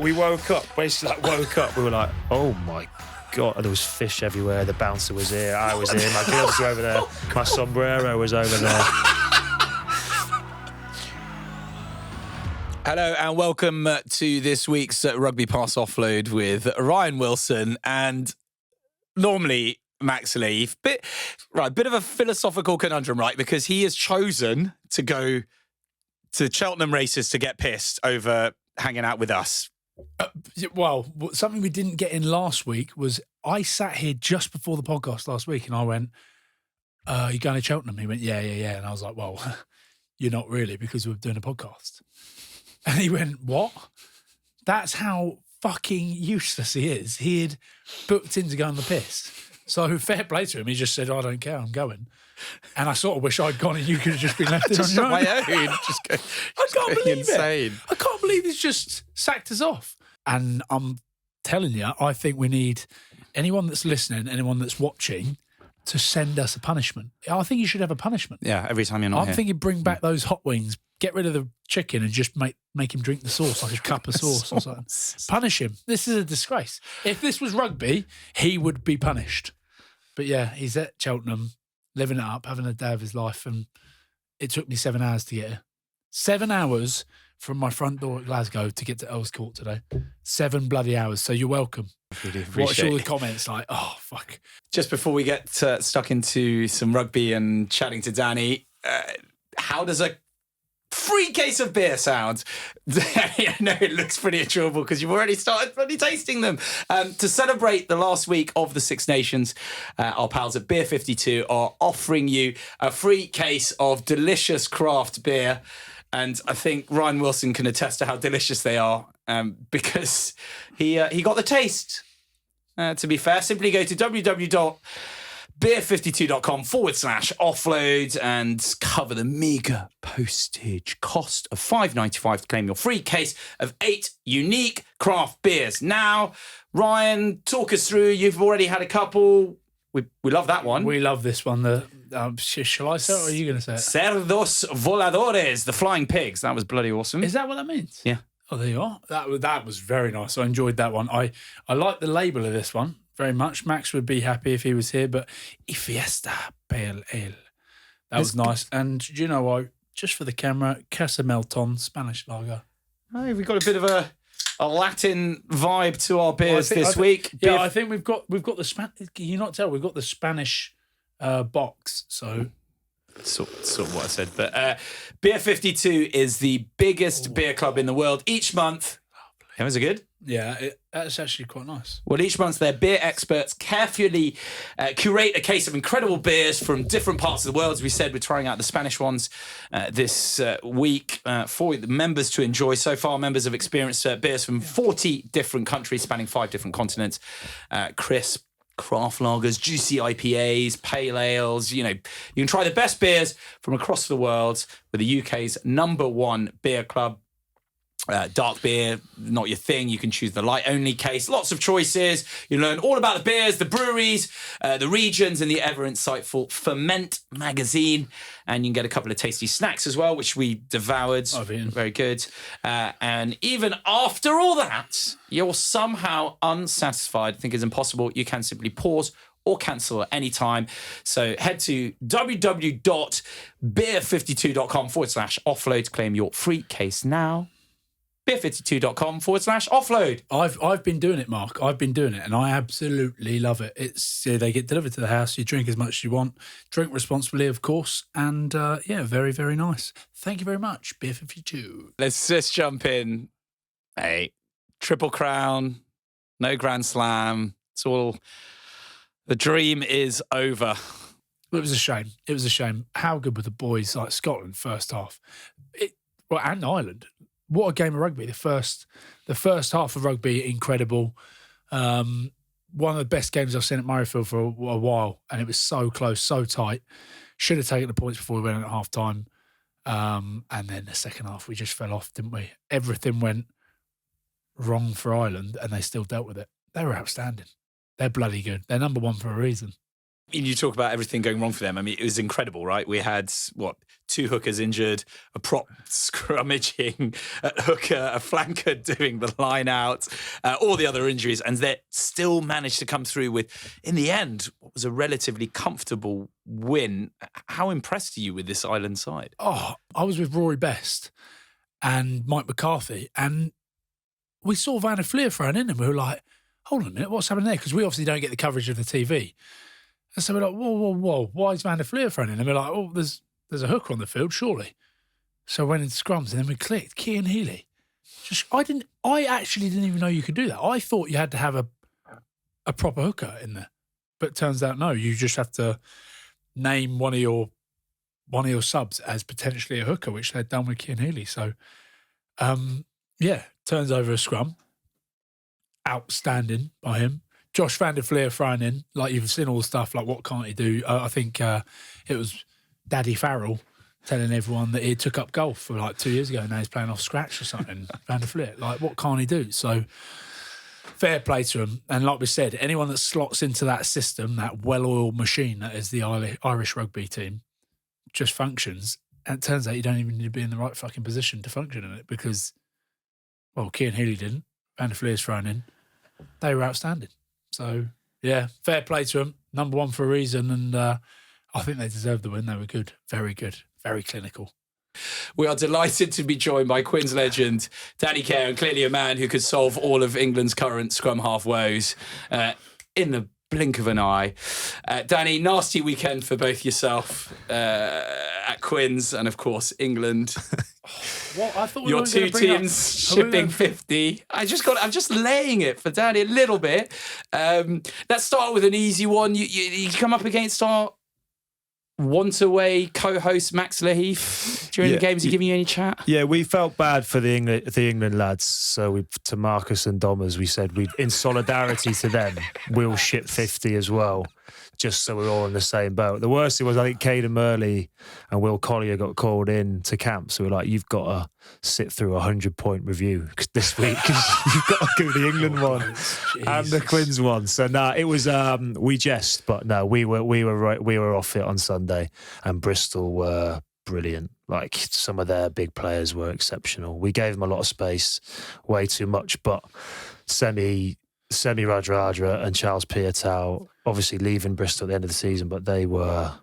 We woke up, we were like, oh my God, there was fish everywhere, the bouncer was here, I was here, my gloves were over there, my sombrero was over there. Hello and welcome to this week's RugbyPass Offload with Ryan Wilson and normally Max Leaf. Bit of a philosophical conundrum, right? Because he has chosen to go to Cheltenham races to get pissed over hanging out with us. Well, something we didn't get in last week was I sat here just before the podcast last week and I went, you going to Cheltenham? He went, yeah. And I was like, well, you're not really because we're doing a podcast. And he went, what? That's how fucking useless he is. He had booked in to go on the piss. So fair play to him. He just said, I don't care, I'm going. And I sort of wish I'd gone and you could have just been left in on your own. My own. I can't believe insane. I can't believe he's just sacked us off. And I'm telling you, I think we need anyone that's listening, anyone that's watching, to send us a punishment. I think you should have a punishment. Yeah, every time you're not here. I'm thinking bring back those hot wings, get rid of the chicken and just make him drink the sauce, like a cup of sauce or something. Punish him. This is a disgrace. If this was rugby, he would be punished. But yeah, he's at Cheltenham, living it up, having a day of his life, and it took me 7 hours to get here. 7 hours from my front door at Glasgow to get to Earls Court today. 7 bloody hours. So you're welcome. Really Watch all the comments like, oh, fuck. Just before we get stuck into some rugby and chatting to Danny, how does a free case of beer sound? I know it looks pretty enjoyable because you've already started bloody tasting them. To celebrate the last week of the Six Nations, our pals at Beer 52 are offering you a free case of delicious craft beer. And I think Ryan Wilson can attest to how delicious they are because he got the taste. To be fair, simply go to www.beer52.com/offload and cover the meagre postage cost of $5.95 to claim your free case of 8 unique craft beers. Now, Ryan, talk us through. You've already had a couple. We love that one. We love this one. Shall I say it or are you going to say it? Cerdos voladores, the flying pigs. That was bloody awesome. Is that what that means? Yeah. Oh, there you are. That was very nice. I enjoyed that one. I like the label of this one very much. Max would be happy if he was here, but Y Fiesta Pale Ale. That was nice. And do you know what? Just for the camera, Casa Melton, Spanish lager. Oh, we've got a bit of a Latin vibe to our beers this week. Yeah, I think we've got the Spanish. Can you not tell? We've got the Spanish box. So sort of what I said. But Beer 52 is the biggest beer club in the world. Each month, is it good? Yeah, that's actually quite nice. Well, each month their beer experts carefully curate a case of incredible beers from different parts of the world. As we said, we're trying out the Spanish ones this week for the members to enjoy. So far, members have experienced beers from 40 different countries spanning 5 different continents. Crisp craft lagers, juicy IPAs, pale ales. You know, you can try the best beers from across the world with the UK's #1 beer club. Dark beer, not your thing. You can choose the light-only case. Lots of choices. You learn all about the beers, the breweries, the regions, and the ever-insightful Ferment magazine. And you can get a couple of tasty snacks as well, which we devoured. Very good. And even after all that, you're somehow unsatisfied. I think it's impossible. You can simply pause or cancel at any time. So head to www.beer52.com/offload to claim your free case now. beer52.com/offload. I've been doing it, Mark. I've been doing it, and I absolutely love it. It's they get delivered to the house. You drink as much as you want. Drink responsibly, of course. And very, very nice. Thank you very much, Beer 52. Let's just jump in. Hey, Triple Crown, no Grand Slam. It's all. The dream is over. It was a shame. It was a shame. How good were the boys? Like Scotland, first half. And Ireland. What a game of rugby. The first half of rugby, incredible. One of the best games I've seen at Murrayfield for a while, and it was so close, so tight. Should have taken the points before we went at half time. And then the second half, we just fell off, didn't we? Everything went wrong for Ireland, and they still dealt with it. They were outstanding. They're bloody good. They're #1 for a reason. You talk about everything going wrong for them. I mean, it was incredible, right? We had, 2 hookers injured, a prop scrummaging at hooker, a flanker doing the line out, all the other injuries, and they still managed to come through with, in the end, what was a relatively comfortable win. How impressed are you with this Island side? Oh, I was with Rory Best and Mike McCarthy, and we saw Van der Fleer thrown in, and we were like, hold on a minute, what's happening there? Because we obviously don't get the coverage of the TV. And so we're like, whoa, why is Van der Fleer thrown in? And we're like, oh, there's a hooker on the field, surely. So I went into scrums, and then we clicked, Cian Healy. I actually didn't even know you could do that. I thought you had to have a proper hooker in there. But it turns out, no, you just have to name one of your subs as potentially a hooker, which they'd done with Cian Healy. So, turns over a scrum. Outstanding by him. Josh Van der Fleer thrown in, like you've seen all the stuff, like what can't he do? I think it was Daddy Farrell telling everyone that he took up golf for like 2 years ago and now he's playing off scratch or something. Van der Fleer, like what can't he do? So fair play to him. And like we said, anyone that slots into that system, that well-oiled machine that is the Irish rugby team, just functions. And it turns out you don't even need to be in the right fucking position to function in it because, well, Cian Healy didn't. Van der Fleer's thrown in. They were outstanding. So, yeah, fair play to them. Number one for a reason. And I think they deserved the win. They were good. Very clinical. We are delighted to be joined by Quins legend Danny Care, and clearly a man who could solve all of England's current scrum half woes in the blink of an eye. Danny, nasty weekend for both yourself at Quins and, of course, England. What? I thought we your weren't two gonna bring teams shipping 50. I'm just laying it for Danny a little bit. Let's start with an easy one. You come up against our want-away co-host Max Laheath during the games. He giving you any chat? Yeah, we felt bad for the England lads. So to Marcus and Domers, we said in solidarity to them, we'll ship 50 as well, just so we're all in the same boat. The worst thing was I think Caden Murley and Will Collier got called in to camp. So we're like, you've got to sit through a 100-point review this week because you've got to do the England one and the Quins one. So it was we jest, but no, we were off it on Sunday, and Bristol were brilliant. Like some of their big players were exceptional. We gave them a lot of space, way too much, but Semi Radradra and Charles Piatow obviously leaving Bristol at the end of the season, but they were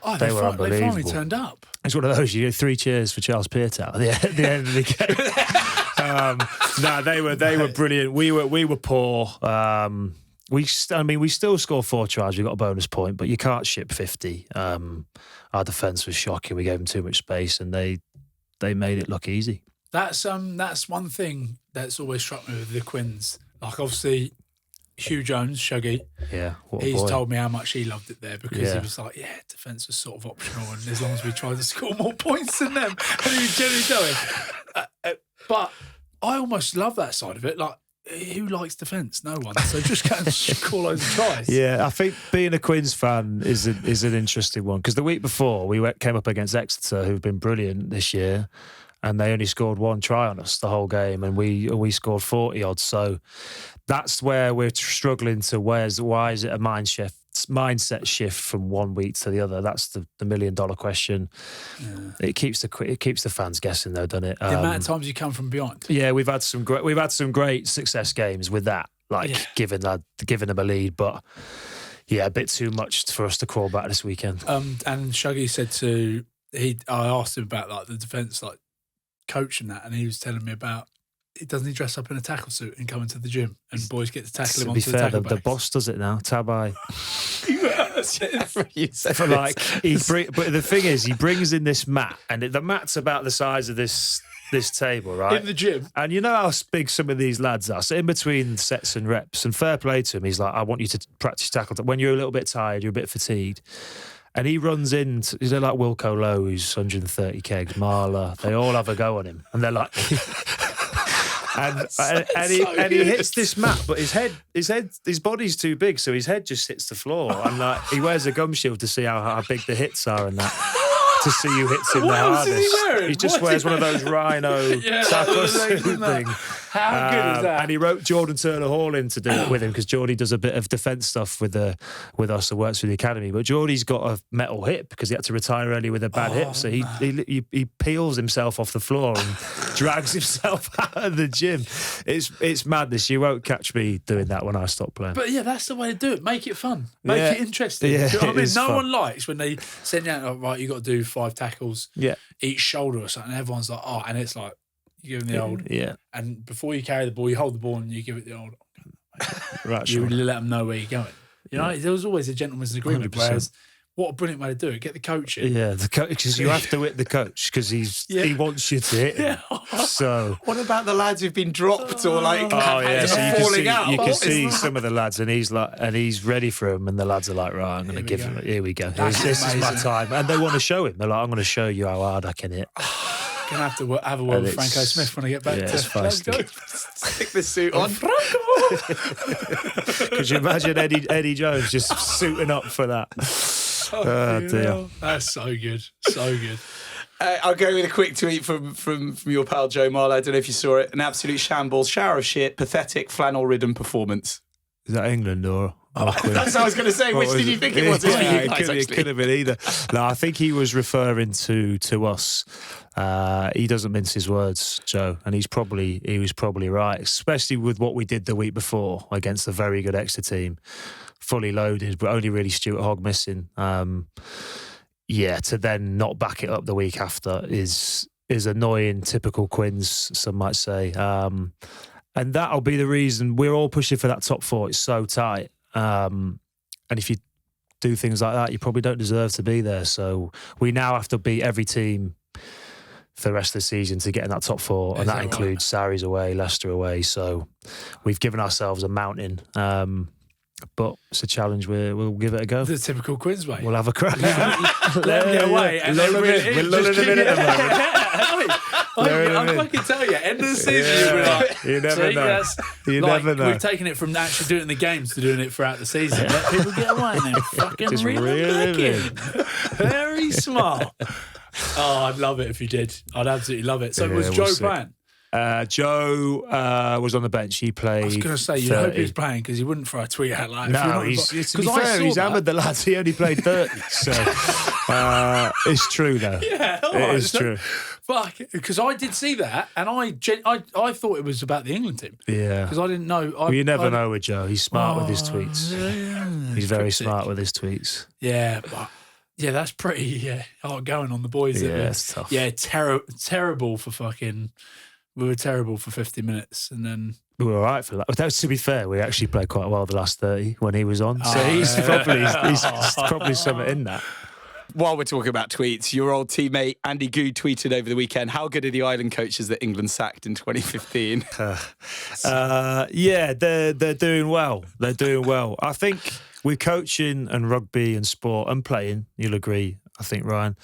unbelievable. They finally turned up. It's one of those, you get 3 cheers for Charles Piatow at the end of the game. They were brilliant. We were poor. We still scored 4 tries. We got a bonus point, but you can't ship 50. Our defence was shocking. We gave them too much space, and they made it look easy. That's one thing that's always struck me with the Quins. Like obviously, Huw Jones, Shuggy. Yeah, he's told me how much he loved it there because he was like, defence was sort of optional, and as long as we tried to score more points than them, and he was generally going. But I almost love that side of it. Like, who likes defence? No one. So just go and score loads of tries. Yeah, I think being a Quins fan is an interesting one because the week before we came up against Exeter, who've been brilliant this year, and they only scored 1 try on us the whole game, and we scored 40 odds. So that's where we're struggling to. Why is it a mindset shift from one week to the other? That's the $1 million question. Yeah. It keeps the fans guessing, though, doesn't it? The amount of times you come from behind. Yeah, we've had some great success games with that, giving them a lead, but a bit too much for us to crawl back this weekend. And Shuggy said I asked him about like the defence, like coach and that, and he was telling me about. Doesn't he dress up in a tackle suit and come into the gym and boys get to tackle him onto the tackle bags? The boss does it now, Tabai. But the thing is, he brings in this mat, and the mat's about the size of this table, right? In the gym. And you know how big some of these lads are. So in between sets and reps, and fair play to him, he's like, I want you to practice tackle. When you're a little bit tired, you're a bit fatigued. And he runs in, he's like Wilco Lowe, who's 130 kegs, Marler. They all have a go on him. And they're like... And he hits this mat, but his body's too big, so his head just hits the floor. And he wears a gum shield to see how big the hits are and that. to see who hits him the What else hardest. is he wearing? Just What's wears he one of those rhino Yeah, tackle those suit legs and that. thing. How good is that? And he wrote Jordan Turner Hall in to do it with him because Geordie does a bit of defence stuff with us and works for the academy. But Geordie's got a metal hip because he had to retire early with a bad hip. So he peels himself off the floor and drags himself out of the gym. It's madness. You won't catch me doing that when I stop playing. But yeah, that's the way to do it. Make it fun. Make Yeah. it interesting. Yeah, Do you know what I it mean? is No fun. one likes when they send you out, oh, right, you got to do 5 tackles each shoulder or something. Everyone's like, oh, and it's like, you give them the old. Yeah. And before you carry the ball, you hold the ball and you give it the old. Right, You sure. really let them know where you're going. You know, there was always a gentleman's agreement. 100%. Whereas, what a brilliant way to do it. Get the coach in. Yeah, the coach, because you have to hit the coach because he wants you to hit him. So. What about the lads who've been dropped or like Oh yeah, so falling out? you can What see is that? some of the lads, and he's ready for him, and the lads are like, right, I'm going to give him. Here we go. That's This is my amazing. time, and they want to show him. They're like, I'm going to show you how hard I can hit. Gonna have to have a word with And Franco it's- Smith when I get back yeah, to it's Let's go. feisty. Stick the suit on. Could you imagine Eddie Jones just suiting up for that? Oh dear. That's so good. So good. I'll go with a quick tweet from your pal Joe Marler. I don't know if you saw it. An absolute shambles, shower of shit, pathetic, flannel-ridden performance. Is that England or? That's what I was going to say. Which did you think it was? It's for you It guys, could, it actually. could have been either. No, I think he was referring to us. He doesn't mince his words, Joe, and he was probably right, especially with what we did the week before against a very good Exeter team, fully loaded, but only really Stuart Hogg missing. To then not back it up the week after is annoying, typical Quins, some might say. And that'll be the reason we're all pushing for that top 4. It's so tight. And if you do things like that, you probably don't deserve to be there. So we now have to beat every team for the rest of the season to get in that top 4. And that includes Sarries away, Leicester away. So we've given ourselves a mountain. But it's a challenge. We'll give it a go. The typical Quins way. We'll have a crack. Let them get away. And then We're lulling them in at the moment. I fucking tell you, end of the season, you'll be like, You never see, know. that's- You like, never know. We've taken it from actually doing it in the games to doing it throughout the season. Let people get away and then fucking Just reel reel them back them in. Very smart. Oh, I'd love it if you did. I'd absolutely love it. So Yeah, was we'll Joe see. playing? Joe was on the bench. He played. I was going to say, you hope 30. he was playing because he wouldn't throw a tweet out like that. No, to be fair, he's hammered the lads. He only played 30. So it's true, though. Yeah, all It right. is true. Fuck, because I did see that, and I thought it was about the England team Yeah. because I didn't know. Well, you never know with Joe. He's smart with his tweets. Yeah, He's very cryptic. smart with his tweets. Yeah, but yeah, that's pretty outgoing on the boys. Yeah, isn't it? it's tough. Yeah, terrible for fucking. We were terrible for 50 minutes, and then We were all right for that. But to be fair, we actually played quite well the last 30 when he was on. So Oh, he's yeah. probably something in that. While we're talking about tweets, your old teammate Andy Goode tweeted over the weekend, how good are the Ireland coaches that England sacked in 2015? Yeah, they're doing well. They're doing well. I think with coaching and rugby and sport and playing, you'll agree, I think, Ryan,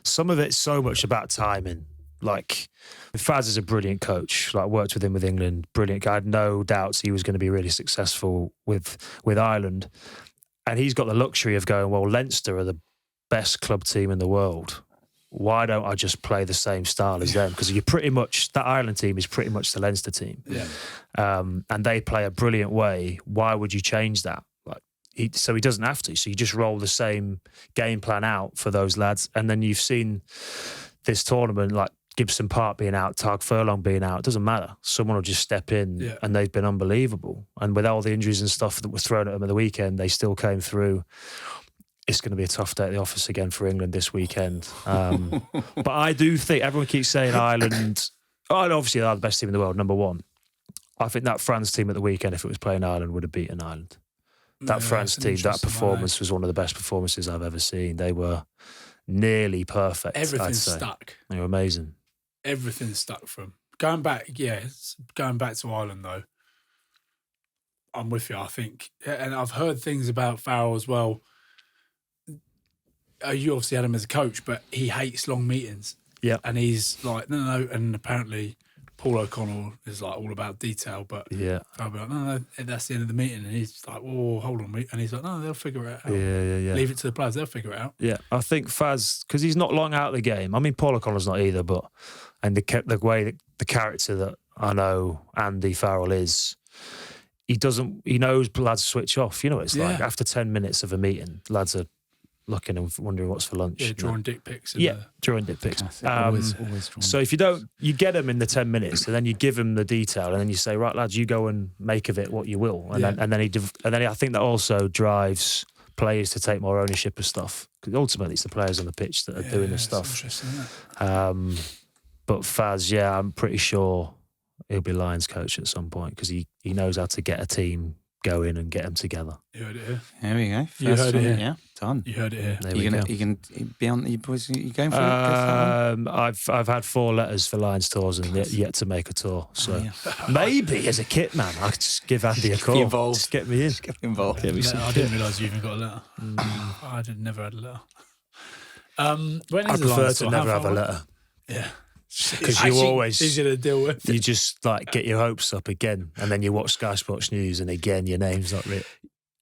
some of it's so much about timing. Like, Faz is a brilliant coach. Like, worked with him with England, brilliant guy. I had no doubts he was going to be really successful with Ireland. And he's got the luxury of going, well, Leinster are the best club team in the world. Why don't I just play the same style as them? Because you're pretty much, that Ireland team is pretty much the Leinster team. yeah, And they play a brilliant way. Why would you change that? So he doesn't have to. So you just roll the same game plan out for those lads. And then you've seen this tournament, like Gibson Park being out, Tag Furlong being out. It doesn't matter. Someone will just step in and they've been unbelievable. And with all the injuries and stuff that was thrown at them at the weekend, they still came through. It's going to be a tough day at the office again for England this weekend. But I do think everyone keeps saying Ireland, obviously they're the best team in the world, number one. I think that France team at the weekend, if it was playing Ireland, would have beaten Ireland. That France team, that performance was one of the best performances I've ever seen. They were nearly perfect. everything I'd say. stuck. They were amazing. Everything stuck from going back. Yeah, going back to Ireland though. I'm with you. I think, and I've heard things about Farrell as well. You obviously had him as a coach, but he hates long meetings. Yeah. And he's like, no, and apparently Paul O'Connell is like all about detail, but I'll be like, no, that's the end of the meeting. And he's like, oh, hold on, and he's like, no, they'll figure it out. Yeah. Leave it to the players, they'll figure it out. Yeah, I think Faz, because he's not long out of the game. I mean, Paul O'Connell's not either, but the way that the character that I know Andy Farrell is, he knows lads switch off. You know, it's like after 10 minutes of a meeting, lads are looking and wondering what's for lunch. Yeah, drawing dick pics. Drawing dick pics. Always so if you don't, you get them in the 10 minutes, and then you give them the detail, and then you say, right, lads, you go and make of it what you will, and then I think that also drives players to take more ownership of stuff, because ultimately it's the players on the pitch that are doing the stuff. Interesting, isn't it? But Faz, I'm pretty sure he'll be Lions coach at some point, because he knows how to get a team going and get them together. You heard it here. There we go. You heard it here. Yeah, done. You heard it here. There we go. You can be on. You boys, you going for it? I've had 4 letters for Lions tours and yet to make a tour. So maybe as a kit man, I could just give Andy a call. Be involved. Just get me in. Get involved. Get me some I kit. didn't realise you even got a letter. I never had a letter. When I is the prefer Lions to tour? never How have a far away? letter, Yeah. because you always easier to deal with. you just like get your hopes up again, and then you watch Sky Sports News, and again your name's not written.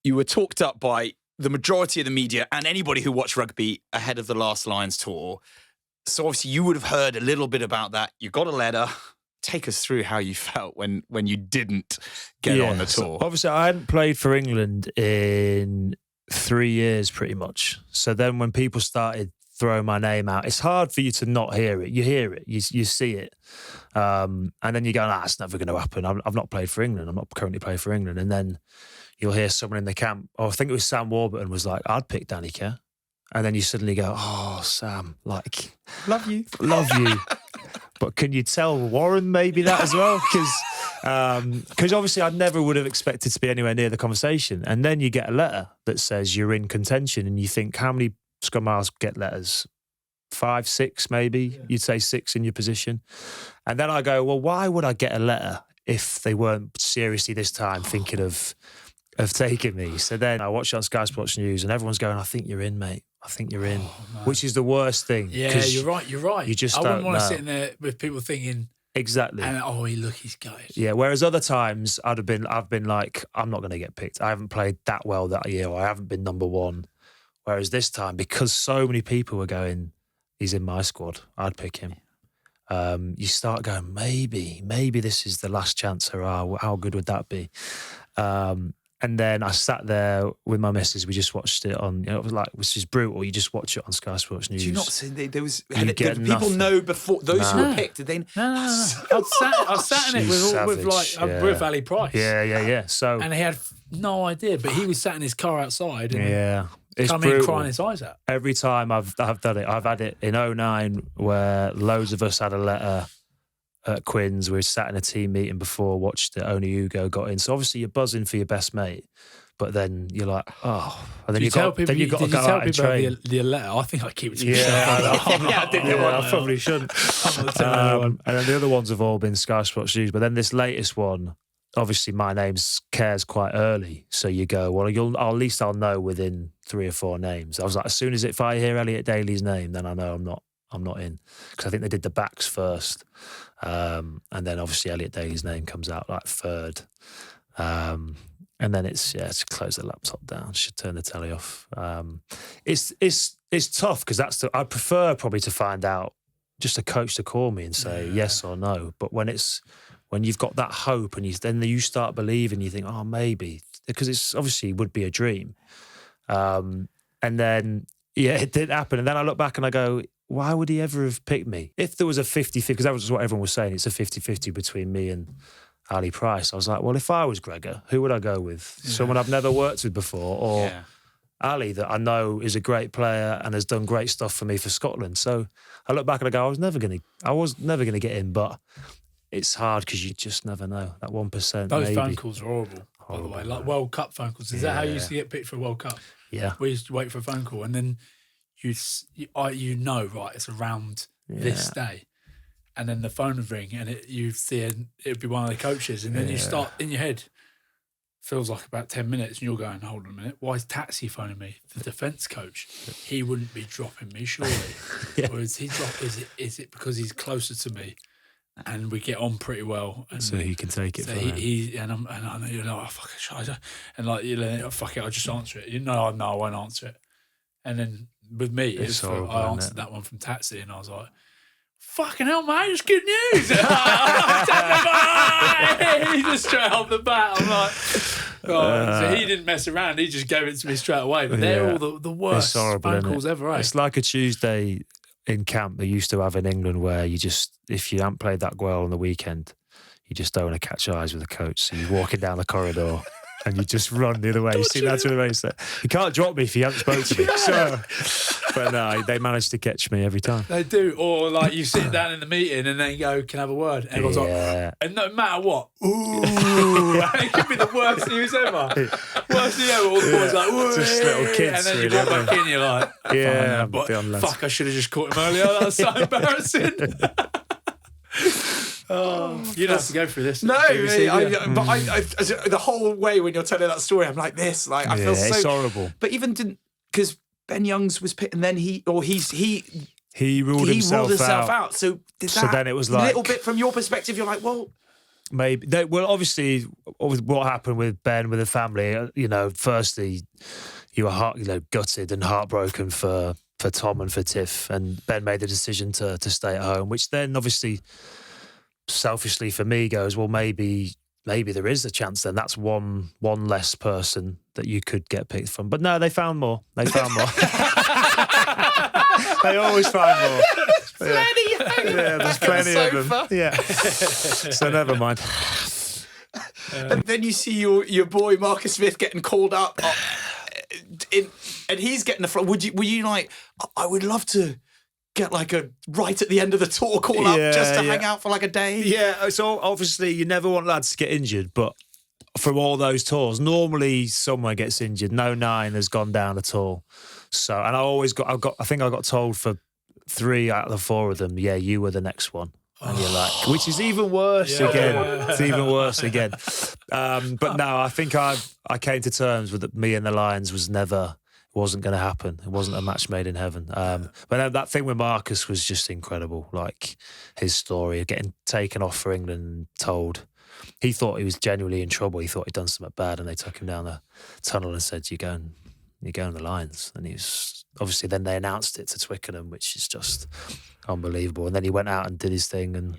You were talked up by the majority of the media and anybody who watched rugby ahead of the last Lions tour. So obviously you would have heard a little bit about that. You got a letter. Take us through how you felt when you didn't get on the tour. So obviously, I hadn't played for England in 3 years, pretty much. So then when people started throwing my name out, it's hard for you to not hear it. You hear it, you see it. And then you go, it's never going to happen. I've not played for England. I'm not currently playing for England. And then you'll hear someone in the camp, I think it was Sam Warburton, was like, I'd pick Danny Kerr. And then you suddenly go, Sam, like, Love you. But can you tell Warren maybe that as well? Because obviously I never would have expected to be anywhere near the conversation. And then you get a letter that says you're in contention, and you think, how many scrum halves get letters? 5, 6 maybe? Yeah. You'd say 6 in your position. And then I go, well, why would I get a letter if they weren't seriously this time thinking of taking me? So then I watched it on Sky Sports News, and everyone's going, I think you're in, mate. I think you're in, which is the worst thing. Yeah, you're right. You just I wouldn't want know. to sit in there with people thinking exactly. And he's going. Yeah. Whereas other times I've been like, I'm not going to get picked. I haven't played that well that year, or I haven't been number one. Whereas this time, because so many people were going, he's in my squad, I'd pick him. You start going, maybe this is the last chance. Hurrah! How good would that be? And then I sat there with my missus. We just watched it on, it was like, which is brutal. You just watch it on Sky Sports News. Do you not see there was You get people nothing. know before those who were picked? Did they? No. I sat in it with Ali Price. Yeah. So and he had no idea, but he was sat in his car outside. And it's come brutal. in crying his eyes out. Every time I've done it, I've had it in 2009 where loads of us had a letter at Quins. We sat in a team meeting before, watched it, only Hugo got in. So obviously you're buzzing for your best mate, but then you're like, and then you've got to go out and train. The letter? I think I keep it to myself. I I probably shouldn't. And then the other ones have all been Sky Sports News, but then this latest one, obviously my name's Cares quite early, so you go, well, at least I'll know within 3 or 4 names. I was like, as soon as if I hear Elliot Daly's name, then I know I'm not in, because I think they did the backs first, and then obviously Elliot Daly's name comes out like third, and then it's to close the laptop down, should turn the telly off. It's tough, because I prefer probably to find out, just a coach to call me and say yes or no, but when you've got that hope and then you start believing, you think, maybe, because it's obviously would be a dream. And then, it didn't happen. And then I look back and I go, why would he ever have picked me? If there was a 50-50, because that was what everyone was saying, it's a 50-50 between me and Ali Price. I was like, well, if I was Gregor, who would I go with? Yeah. Someone I've never worked with before, or Ali, that I know is a great player and has done great stuff for me for Scotland. So I look back and I go, I was never going to get in, but it's hard because you just never know. That 1%. Those maybe. phone calls are horrible, by the way. Like World Cup phone calls. Is that how you used to get picked for a World Cup? Yeah. We used to wait for a phone call, and then you know, right, it's around this day. And then the phone would ring, and it would be one of the coaches. And then you start, in your head, feels like about 10 minutes, and you're going, hold on a minute, why is Taxi phoning me? The defence coach. He wouldn't be dropping me, surely. Or is he is it because he's closer to me? and we get on pretty well. And So he can take it so from him. I know you're like, oh, fuck it, and like, you're like, oh, fuck it, I'll just answer it. No, I won't answer it. And then with me, It's horrible, I isn't answered it? that one from Tatsy, and I was like, fucking hell, mate, it's good news. He just straight off the bat. I'm like, so he didn't mess around. He just gave it to me straight away. But they're all the worst horrible, phone isn't calls it? ever, eh? It's like a Tuesday in camp they used to have in England where you just, if you haven't played that well on the weekend, you just don't want to catch eyes with the coach. So you're walking down the corridor and you just run the other way. You see that to the way. So you can't drop me if you haven't spoken to me. So, but no, they managed to catch me every time. They do. Or like you sit down in the meeting and then you go, can I have a word? And everyone's like, and no matter what, ooh, it could be the worst news ever. Worst news ever. All the boys like, ooh, just little kids. and then you really, walk back in, you're like, yeah, but be on lads. fuck, I should have just caught him earlier. That was so embarrassing. You'd have to go through this. No, BBC, but the whole way when you're telling that story, I'm like this. Like I feel so it's horrible. But even because Ben Youngs was picked, and then he ruled himself out. So then it was like a little bit from your perspective. You're like, well, maybe. Well, obviously, what happened with Ben with the family. Firstly, you were gutted and heartbroken for Tom and for Tiff, and Ben made the decision to stay at home, which then obviously, selfishly for me, goes, well, maybe there is a chance then that's one less person that you could get picked from. But no, they found more. They always find more. There's plenty of them. Yeah. So never mind. And then you see your boy Marcus Smith getting called up, and he's getting the front. Were you like, I would love to get like a right at the end of the tour call up just to hang out for like a day? Yeah, so obviously you never want lads to get injured, but from all those tours, normally someone gets injured. No 9 has gone down at all. So, and I think I got told for 3 out of the 4 of them, yeah, you were the next one. And you're like, which is even worse again. It's even worse again. But no, I think I came to terms with that. Me and the Lions wasn't going to happen. It wasn't a match made in heaven. But that thing with Marcus was just incredible. Like his story of getting taken off for England and told. He thought he was genuinely in trouble. He thought he'd done something bad, and they took him down the tunnel and said, "You're going the Lions." And he was obviously, then they announced it to Twickenham, which is just unbelievable. And then he went out and did his thing and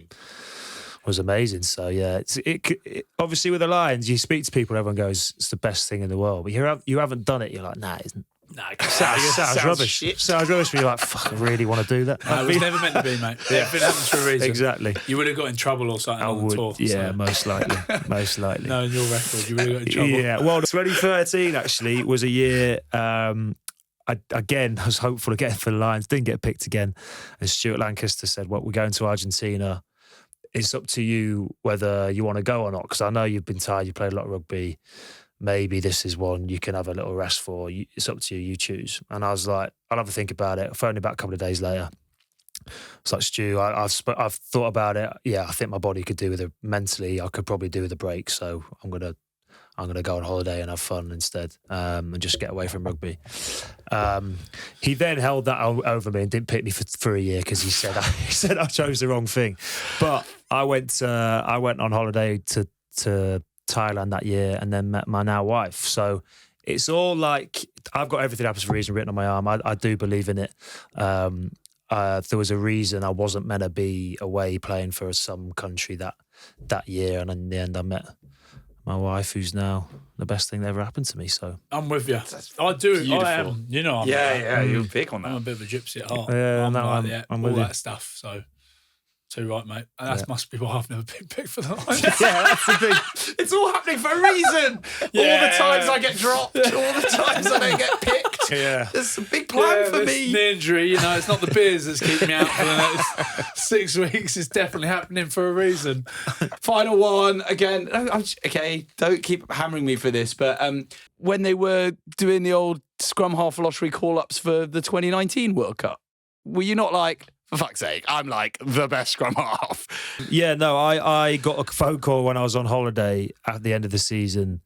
was amazing. So yeah, it obviously with the Lions, you speak to people, everyone goes, "It's the best thing in the world." But you haven't done it. You're like, "Nah, it isn't." No, Sounds rubbish. Shit. Sounds rubbish. You're like, fuck, I really want to do that. No, it was never meant to be, mate. Yeah, if it happens for a reason. Exactly. You would have got in trouble or something on the tour. Yeah, so. most likely. No, in your record, you would have got in trouble. Yeah, well, 2013 actually was a year. I was hopeful of getting for the Lions. Didn't get picked again. And Stuart Lancaster said, well, we're going to Argentina. It's up to you whether you want to go or not, because I know you've been tired. You played a lot of rugby. Maybe this is one you can have a little rest for. It's up to you. You choose. And I was like, I'll have a think about it. I phoned him back a couple of days later. It's like, Stu, I've thought about it. Yeah, I think my body could do with it mentally. I could probably do with a break. So I'm gonna go on holiday and have fun instead, and just get away from rugby. He then held that over me and didn't pick me for a year because he said I chose the wrong thing. But I went on holiday to Thailand that year and then met my now wife. So it's all like, I've got everything happens for a reason written on my arm. I do believe in it. There was a reason I wasn't meant to be away playing for some country that year, and in the end I met my wife, who's now the best thing that ever happened to me. So I'm with you. I do. Beautiful. I am. You know, you're big on that. I'm a bit of a gypsy at heart. Yeah, I'm all that stuff. So. Too right, mate. And that must be why I've never been picked for the Lions. Yeah, that's the thing. It's all happening for a reason. Yeah. All the times I get dropped, all the times I don't get picked. Yeah. There's a big plan for me. The injury, it's not the beers that's keeping me out for the next 6 weeks. It's definitely happening for a reason. Final one, again. Okay, don't keep hammering me for this, but when they were doing the old scrum half lottery call-ups for the 2019 World Cup, were you not like, for fuck's sake, I'm like the best scrum half? Yeah, no, I got a phone call when I was on holiday at the end of the season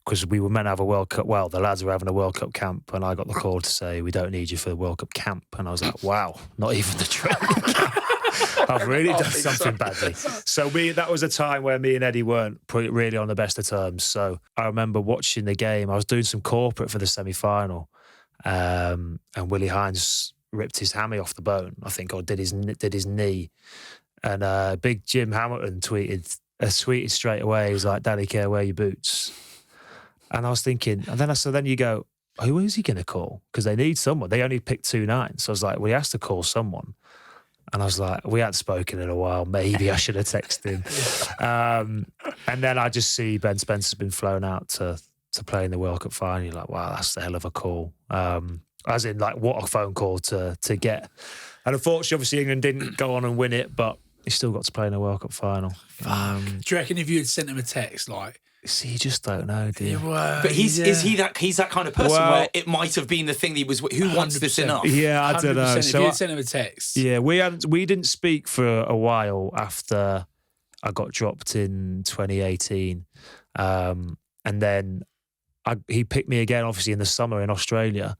because we were meant to have a World Cup. Well, the lads were having a World Cup camp and I got the call to say, we don't need you for the World Cup camp. And I was like, wow, not even the training camp. I've really done something badly. So that was a time where me and Eddie weren't really on the best of terms. So I remember watching the game. I was doing some corporate for the semi-final, and Willie Hines ripped his hammy off the bone, I think, or did his knee. And big Jim Hamilton tweeted straight away. He was like, "Daddy Care, wear your boots." And I was thinking, and then you go, who is he going to call? Because they need someone. They only picked 2 9s. So I was like, well, he has to call someone. And I was like, we hadn't spoken in a while. Maybe I should have texted him. And then I just see Ben Spencer's been flown out to play in the World Cup final. You're like, wow, that's a hell of a call. As in, like, what a phone call to get. And unfortunately, obviously, England didn't go on and win it, but he still got to play in the World Cup final. Do you reckon if you had sent him a text, like... See, you just don't know, do you? But he's that kind of person where it might have been the thing that he was. Who wants this enough? Yeah, I don't know. If you had sent him a text, yeah, we didn't speak for a while after I got dropped in 2018, and then he picked me again, obviously in the summer in Australia,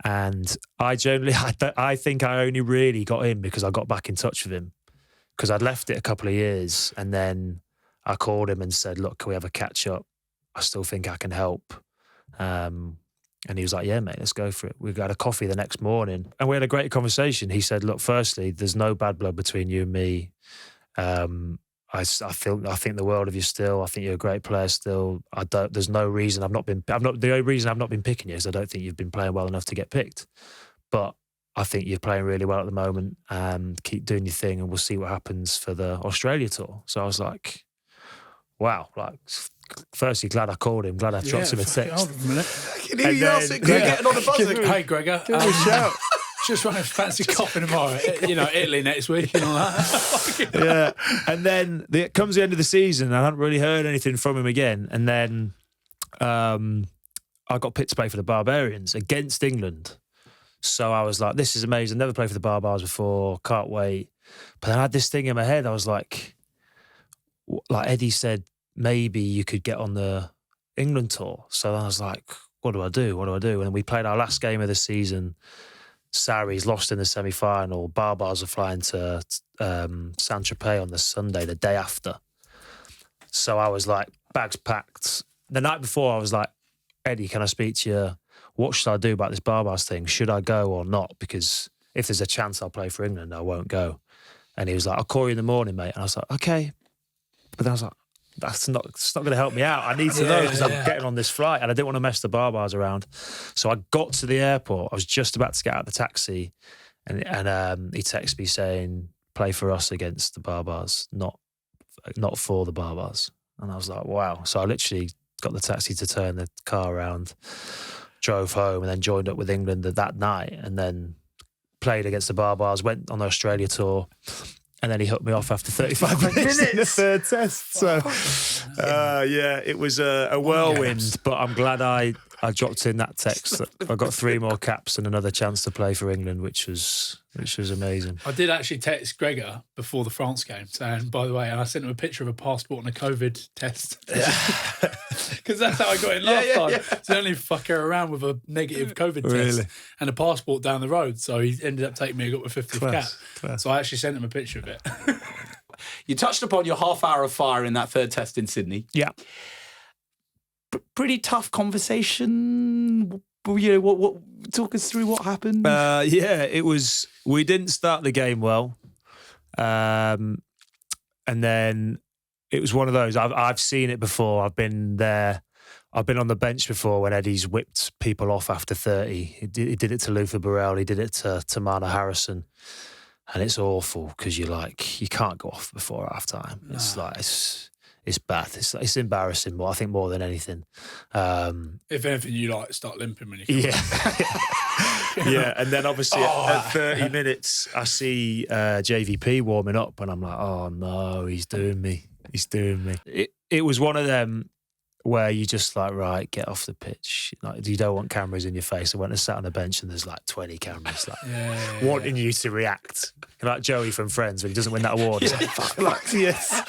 and I think I only really got in because I got back in touch with him because I'd left it a couple of years, and then I called him and said, look, can we have a catch up? I still think I can help. And he was like, yeah, mate, let's go for it. We got a coffee the next morning and we had a great conversation. He said, look, firstly, there's no bad blood between you and me. I think the world of you still. I think you're a great player still. There's no reason the only reason I've not been picking you is I don't think you've been playing well enough to get picked. But I think you're playing really well at the moment and keep doing your thing and we'll see what happens for the Australia tour. So I was like, wow, like, firstly, glad I called him, glad I dropped him a text. Hold on a minute. Can you getting on the buzzer? Hey, Gregor. Give me a shout. Just running fancy coffee tomorrow. Italy next week and all that. Yeah. And then it comes the end of the season and I haven't really heard anything from him again. And then I got picked to play for the Barbarians against England. So I was like, this is amazing. Never played for the Barbars before. Can't wait. But then I had this thing in my head. I was like Eddie said, maybe you could get on the England tour. So I was like, what do I do? And then we played our last game of the season. Sarries lost in the semi-final. Barbars are flying to Saint-Tropez on the Sunday, the day after. So I was like, bags packed. The night before, I was like, Eddie, can I speak to you? What should I do about this Barbars thing? Should I go or not? Because if there's a chance I'll play for England, I won't go. And he was like, I'll call you in the morning, mate. And I was like, okay. But then I was like, it's not going to help me out. I need to know because I'm getting on this flight and I didn't want to mess the Barbars around. So I got to the airport. I was just about to get out of the taxi and he texted me saying, play for us against the Barbars, not for the Barbars. And I was like, wow. So I literally got the taxi to turn the car around, drove home and then joined up with England that night and then played against the Barbars, went on the Australia tour. And then he hooked me off after 35 minutes in the third test. So, it was a whirlwind, but I'm glad I dropped in that text. I got 3 more caps and another chance to play for England, which was amazing. I did actually text Gregor before the France game saying, by the way, and I sent him a picture of a passport and a COVID test. Because that's how I got in last time. Yeah. So only fucker around with a negative COVID test and a passport down the road. So he ended up taking me and got my 50th cap. So I actually sent him a picture of it. You touched upon your half hour of fire in that third test in Sydney. Yeah. Pretty tough conversation. What talk us through what happened? It was. We didn't start the game well, and then it was one of those. I've seen it before. I've been there. I've been on the bench before when Eddie's whipped people off after 30. He did it to Luther Burrell. He did it to Tamana Harrison, and it's awful because you can't go off before half time. No. It's bad. It's embarrassing, but I think more than anything. If anything, you start limping when you come yeah. And then obviously at 30 minutes, I see JVP warming up, and I'm like, oh no, he's doing me. It was one of them where you just right, get off the pitch. You don't want cameras in your face. I went and sat on the bench and there's 20 cameras wanting you to react. Like Joey from Friends when he doesn't win that award. He's fuck, yes.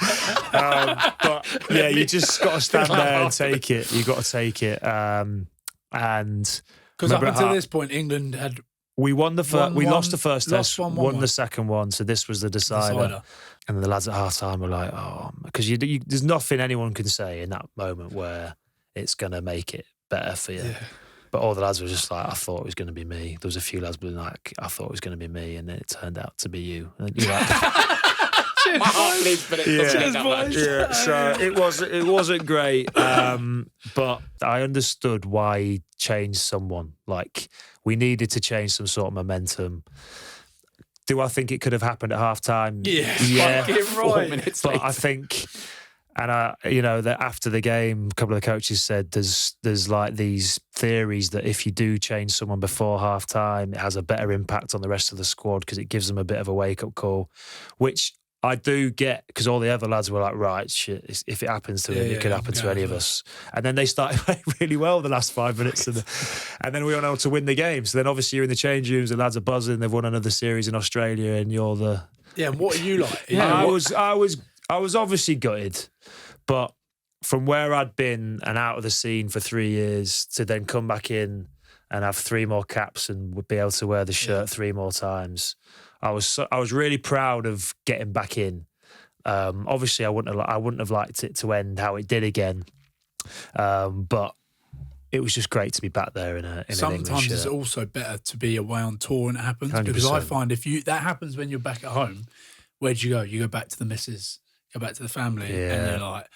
But yeah, you just got to stand there and take it. You got to take it. And because up until this point, England had We won the first. We lost the first lost test. 1-1. Won the second one. So this was the decider. And the lads at half time were like, "Oh," because there's nothing anyone can say in that moment where it's gonna make it better for you. Yeah. But all the lads were just like, "I thought it was going to be me." There was a few lads being like, "I thought it was going to be me," and then it turned out to be you. And you're like, my heart bleeds, but it doesn't make that much. Yeah, so it wasn't great, but I understood why he changed someone. Like, we needed to change some sort of momentum. Do I think it could have happened at half time? Yeah, right. 4 minutes but later. I think, and that after the game, a couple of the coaches said there's like these theories that if you do change someone before half time, it has a better impact on the rest of the squad because it gives them a bit of a wake up call, which I do get, because all the other lads were like, right, shit, if it happens to him, it could happen to any of us. And then they started playing really well the last 5 minutes. And then we were able to win the game. So then obviously you're in the change rooms, the lads are buzzing, they've won another series in Australia, and you're the... Yeah, and what are you like? I was obviously gutted, but from where I'd been and out of the scene for 3 years to then come back in and have 3 more caps and would be able to wear the shirt 3 more times... I was really proud of getting back in. Obviously, I wouldn't have liked it to end how it did again, but it was just great to be back there in an England Sometimes shirt. it's also better to be away on tour when it happens 100%. because I find that happens when you're back at home. Where'd you go? You go back to the missus, go back to the family, and you're like.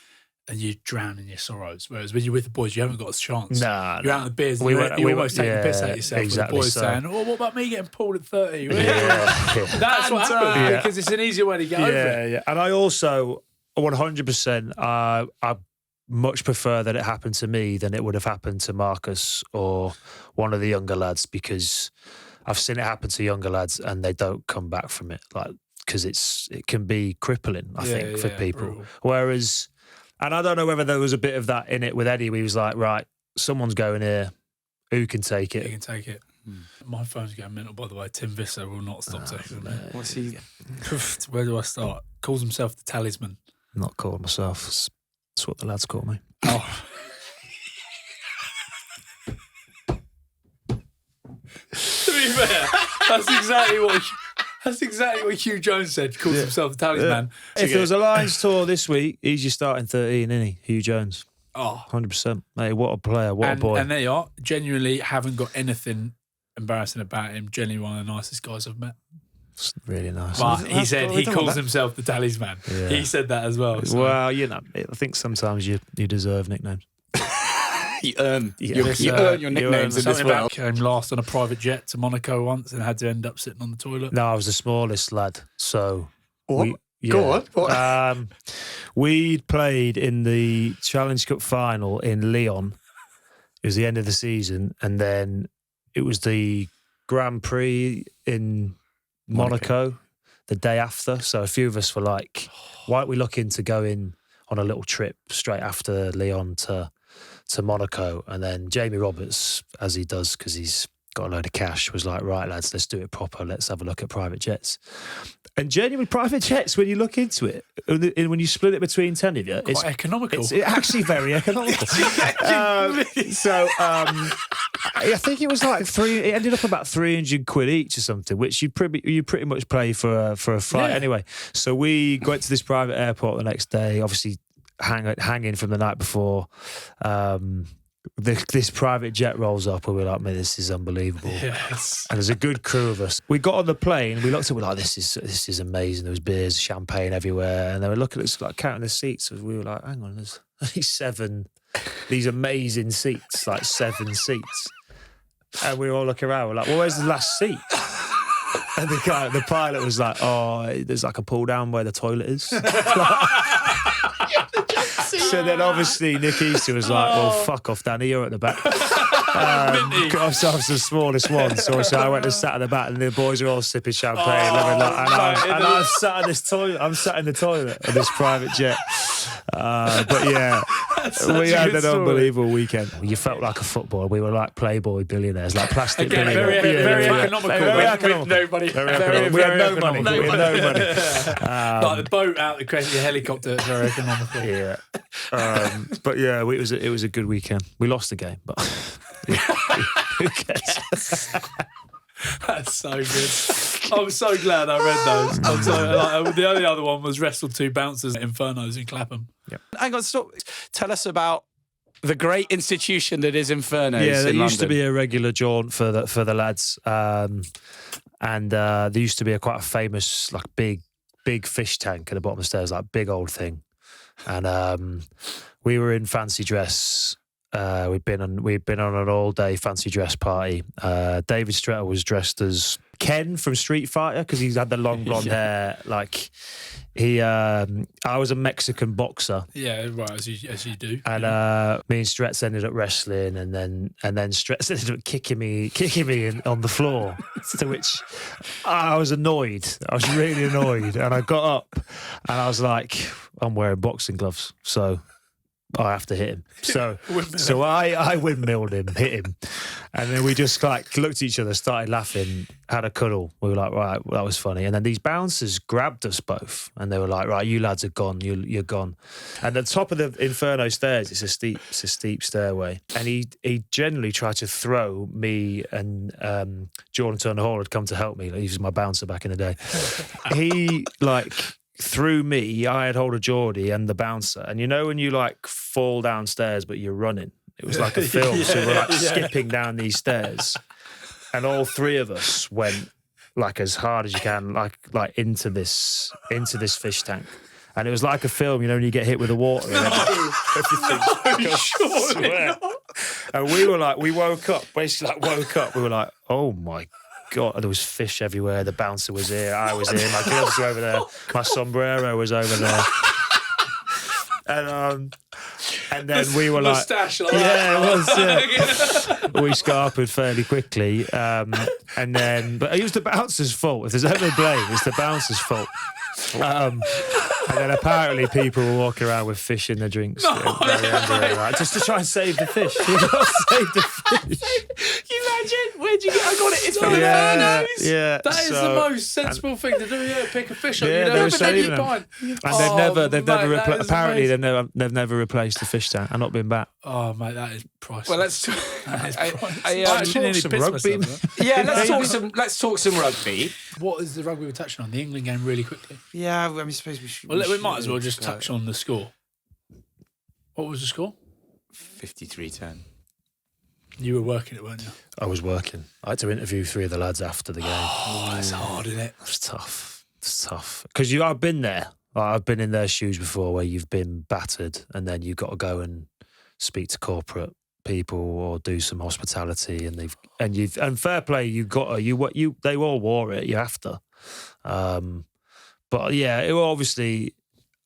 And you drown in your sorrows. Whereas when you're with the boys, you haven't got a chance. You're out in the beers. And you almost take the piss out of yourself. Exactly, with the boys saying, "Oh, what about me getting pulled at 30?" That's what happens because it's an easier way to get over it. Yeah. And I also 100%. I much prefer that it happened to me than it would have happened to Marcus or one of the younger lads, because I've seen it happen to younger lads and they don't come back from it. Like, because it can be crippling. I think for people. Brutal. Whereas. And I don't know whether there was a bit of that in it with Eddie, where he was like, right, someone's going here. Who can take it? Who can take it? My phone's going mental, by the way. Tim Visser will not stop taking it. What's he? Where do I start? Calls himself the talisman. I'm not calling myself. That's what the lads call me. Oh. To be fair, that's exactly what Huw Jones said. Calls himself the talisman. If there was a Lions tour this week, he's your starting 13, isn't he? Huw Jones. Oh, 100%. Mate, what a player, what a boy. And there you are. Genuinely haven't got anything embarrassing about him. Genuinely one of the nicest guys I've met. It's really nice. But he said he calls himself the talisman. Yeah. He said that as well. So. Well, I think sometimes you deserve nicknames. You earn your nicknames in this world. Came last on a private jet to Monaco once and had to end up sitting on the toilet. No, I was the smallest lad. So what? Go on. What? We'd played in the Challenge Cup final in Lyon. It was the end of the season, and then it was the Grand Prix in Monaco the day after. So a few of us were like, why aren't we looking to go in on a little trip straight after Lyon to Monaco? And then Jamie Roberts, as he does because he's got a load of cash, was like, right, lads, let's do it proper. Let's have a look at private jets. And genuinely, private jets, when you look into it, when you split it between 10 of you, it's economical. It's actually very economical. I think it was like it ended up about 300 quid each or something, which you pretty much pay for a flight anyway. So we went to this private airport the next day, obviously hanging from the night before. This private jet rolls up and we're like, man, this is unbelievable. Yes. And there's a good crew of us. We got on the plane, we looked at it, we're like, this is amazing. There was beers, champagne everywhere. And they were looking at us, like counting the seats. We were like, hang on, there's these amazing seats, like 7 seats. And we were all looking around, we're like, well, where's the last seat? And the pilot was like, oh, there's like a pull down where the toilet is. So then obviously Nick Easter was like, well, fuck off, Danny, you're at the back. Got ourselves the smallest one. So I went and sat at the back and the boys are all sipping champagne. I'm sat in this toilet. I'm sat in the toilet of this private jet. But yeah, we had an unbelievable weekend. You felt like a footballer. We were like Playboy billionaires, like plastic billionaires. Very economical. Very economical. We had no money. Like the boat out the helicopter, it's very economical. Yeah. But yeah, it was a good weekend. We lost the game, but who cares? That's so good. I'm so glad I read those. The only other one was wrestled 2 bouncers at Infernos in Clapham. Yep. Hang on, stop. Tell us about the great institution that is Infernos. Yeah, there in used to London. be a regular jaunt for the lads, and there used to be quite a famous big fish tank at the bottom of the stairs, like big old thing. And we were in fancy dress. We'd been on an all day fancy dress party. David Stretter was dressed as Ken from Street Fighter because he's had the long blonde hair. Like I was a Mexican boxer. Yeah, right, as you do. And me and Stretz ended up wrestling, and then Stretz ended up kicking me on the floor. To which I was annoyed. I was really annoyed, and I got up, and I was like, I'm wearing boxing gloves, so I have to hit him. So I windmilled him, hit him. And then we just looked at each other, started laughing, had a cuddle. We were like, right, well, that was funny. And then these bouncers grabbed us both and they were like, right, you lads are gone, you're gone. And at the top of the Inferno stairs, it's a steep stairway. And he generally tried to throw me, and Jordan Turner Hall had come to help me. He was my bouncer back in the day. He through me, I had hold of Geordie and the bouncer. And you know when you fall downstairs but you're running? It was like a film. So we're skipping down these stairs. And all 3 of us went as hard as you can, into this fish tank. And it was like a film, you know, when you get hit with the water and everything. And we woke up, we were like, oh my God, there was fish everywhere. The bouncer was here. I was here. My gloves were over there. My sombrero was over there. And then we were mustache it was. Yeah. We scarpered fairly quickly. And then, but it was the bouncer's fault. If there's ever blame, it's the bouncer's fault. And then apparently people were walking around with fish in their drinks. Just to try and save the fish. You got to save the fish. You imagine? Where'd you get? I got it. It's from Infernos. Yeah. That is the most sensible thing to do. Yeah, pick a fish up. Yeah, they were saving them. And they've never replaced the fish tank. I've not been back. Oh mate, that is priceless. Well, let's talk some rugby. What is the rugby we're touching on? The England game, really quickly. Yeah, I suppose we should. Well, we might as well just touch on the score. What was the score? 53-10. You were working it, weren't you? I was working. I had to interview 3 of the lads after the game. Oh, that's hard, isn't it? It's tough. It's tough. Because I've been there. I've been in their shoes before where you've been battered and then you've got to go and speak to corporate people or do some hospitality, and fair play, they all wore it. You have to. But yeah, it obviously,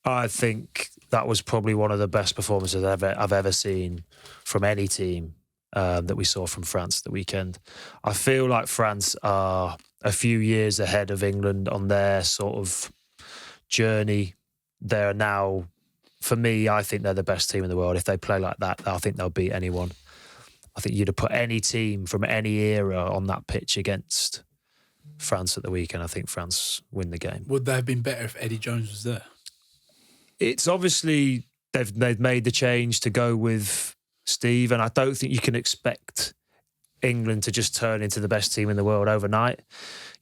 I think that was probably one of the best performances I've ever seen from any team that we saw from France the weekend. I feel like France are a few years ahead of England on their sort of journey. They're now, for me, I think they're the best team in the world. If they play like that, I think they'll beat anyone. I think you'd have put any team from any era on that pitch against France at the weekend. I think France win the game. Would they have been better if Eddie Jones was there? It's obviously they've made the change to go with Steve, and I don't think you can expect England to just turn into the best team in the world overnight.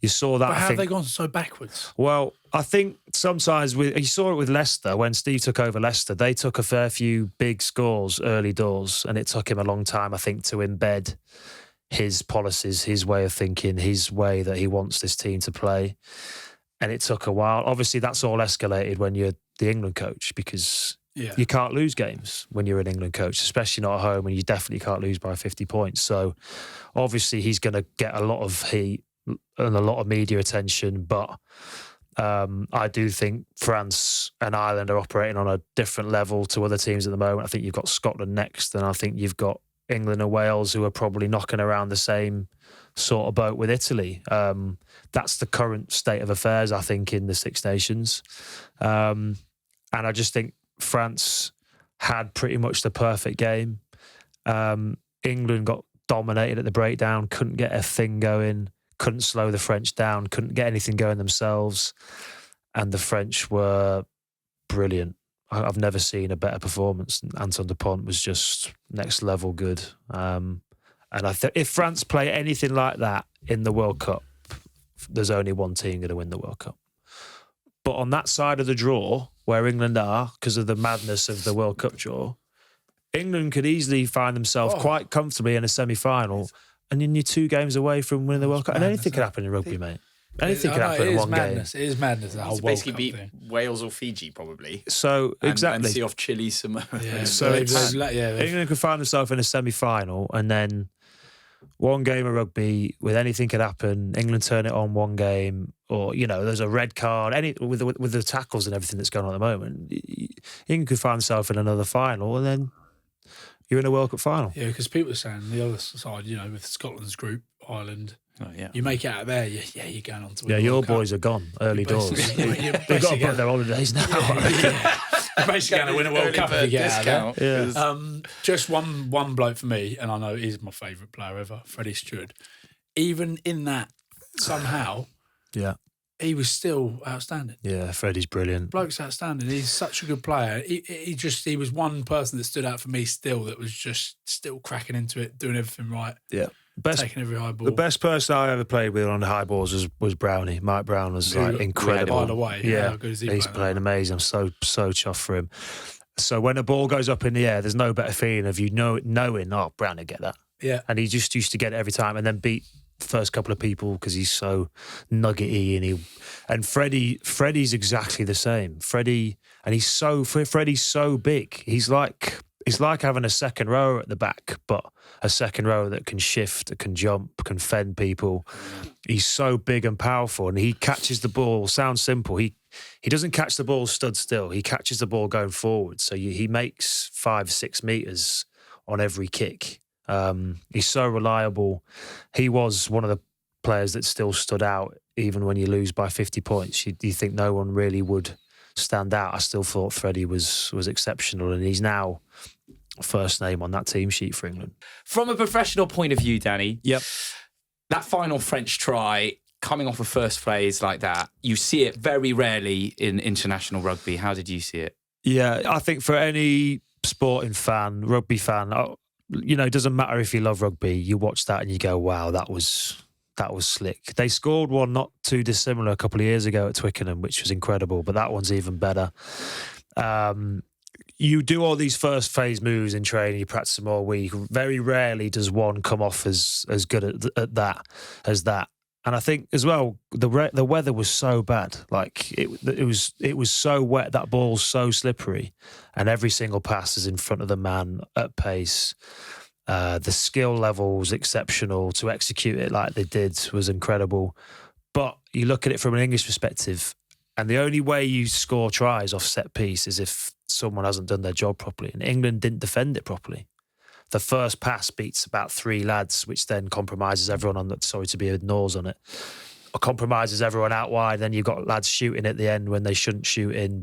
You saw that. But how have they gone so backwards? Well, I think sometimes you saw it with Leicester when Steve took over Leicester. They took a fair few big scores early doors, and it took him a long time, I think, to embed his policies, his way of thinking, his way that he wants this team to play. And it took a while. Obviously, that's all escalated when you're the England coach, because you can't lose games when you're an England coach, especially not at home, and you definitely can't lose by 50 points. So obviously he's going to get a lot of heat and a lot of media attention, but I do think France and Ireland are operating on a different level to other teams at the moment. I think you've got Scotland next, and I think you've got England and Wales who are probably knocking around the same sort of boat with Italy. That's the current state of affairs, I think, in the Six Nations. And I just think France had pretty much the perfect game. England got dominated at the breakdown, couldn't get a thing going, couldn't slow the French down, couldn't get anything going themselves. And the French were brilliant. I've never seen a better performance. Antoine Dupont was just next level good. And I think if France play anything like that in the World Cup, there's only one team going to win the World Cup. But on that side of the draw, where England are, because of the madness of the World Cup draw, England could easily find themselves quite comfortably in a semi-final, and then you're 2 games away from winning the World Cup. And anything could happen in rugby, mate. Anything could happen in one madness. game. It is madness. The whole To World basically Cup beat thing. Wales or Fiji, probably. So, exactly. And see off Chile, Samoa. Yeah, So it's- yeah, England could find themselves in a semi-final, and then one game of rugby with anything could happen. England turn it on one game, or there's a red card. With the tackles and everything that's going on at the moment, England could find themselves in another final, and then you're in a World Cup final. Yeah, because people are saying the other side, with Scotland's group, Ireland. Oh, yeah. You make it out of there, you're going on to win Yeah, the your World Cup. boys are gone early doors. You're They've got to put their holidays now. You're basically going to win a World Cup if you get out of there. Yeah. Just one bloke for me, and I know he's my favourite player ever, Freddie Steward. Even in that, somehow, Yeah. he was still outstanding. Yeah, Freddie's brilliant. Bloke's outstanding. He's such a good player. He was one person that stood out for me still, that was just still cracking into it, doing everything right, Yeah. taking every high ball. The best person I ever played with on the high balls was Brownie. Mike Brown was incredible. By the way, yeah, how good is he he's playing? playing amazing. I'm so chuffed for him. So when the ball goes up in the air, there's no better feeling of knowing, Brownie get that. Yeah. And he just used to get it every time, and then beat the first couple of people because he's so nuggety, and Freddie's exactly the same. Freddie's so big. He's like having a second row at the back, but a second row that can shift, can jump, can fend people. He's so big and powerful, and he catches the ball. Sounds simple. He doesn't catch the ball stood still. He catches the ball going forward. So he makes 5-6 meters on every kick. He's so reliable. He was one of the players that still stood out, even when you lose by 50 points. You think no one really would stand out. I still thought Freddie was exceptional, and he's now first name on that team sheet for England. From a professional point of view, Danny, Yep. that final French try, coming off a first phase like that, you see it very rarely in international rugby. How did you see it? Yeah, I think for any sporting fan, rugby fan, it doesn't matter if you love rugby, you watch that and you go, wow, that was slick. They scored one not too dissimilar a couple of years ago at Twickenham, which was incredible, but that one's even better. You do all these first phase moves in training, you practice them all week. Very rarely does one come off as good at that as that. And I think as well, the weather was so bad. Like it was so wet. That ball's so slippery, and every single pass is in front of the man at pace. The skill level was exceptional. To execute it like they did was incredible. But you look at it from an English perspective, and the only way you score tries off set piece is if someone hasn't done their job properly. And England didn't defend it properly. The first pass beats about 3 lads, which then compromises everyone on that. Sorry to be a nose on it. Or compromises everyone out wide. Then you've got lads shooting at the end when they shouldn't shoot in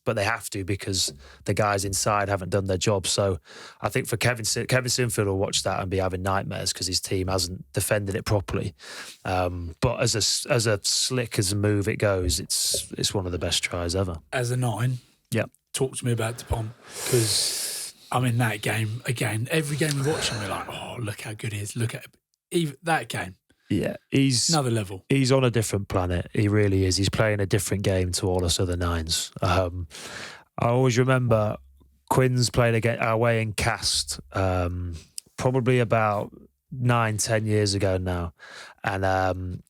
but they have to because the guys inside haven't done their job. So I think for Kevin Sinfield will watch that and be having nightmares because his team hasn't defended it properly. But as a slick as a move it goes, it's one of the best tries ever. As a 9, talk to me about Dupont, because I'm in that game again. Every game we watch him, we're like, oh, look how good he is. Look at even that game. Yeah, he's another level. He's on a different planet. He really is. He's playing a different game to all us other 9s. I always remember Quins played away in Cast, probably about 9-10 years ago now, and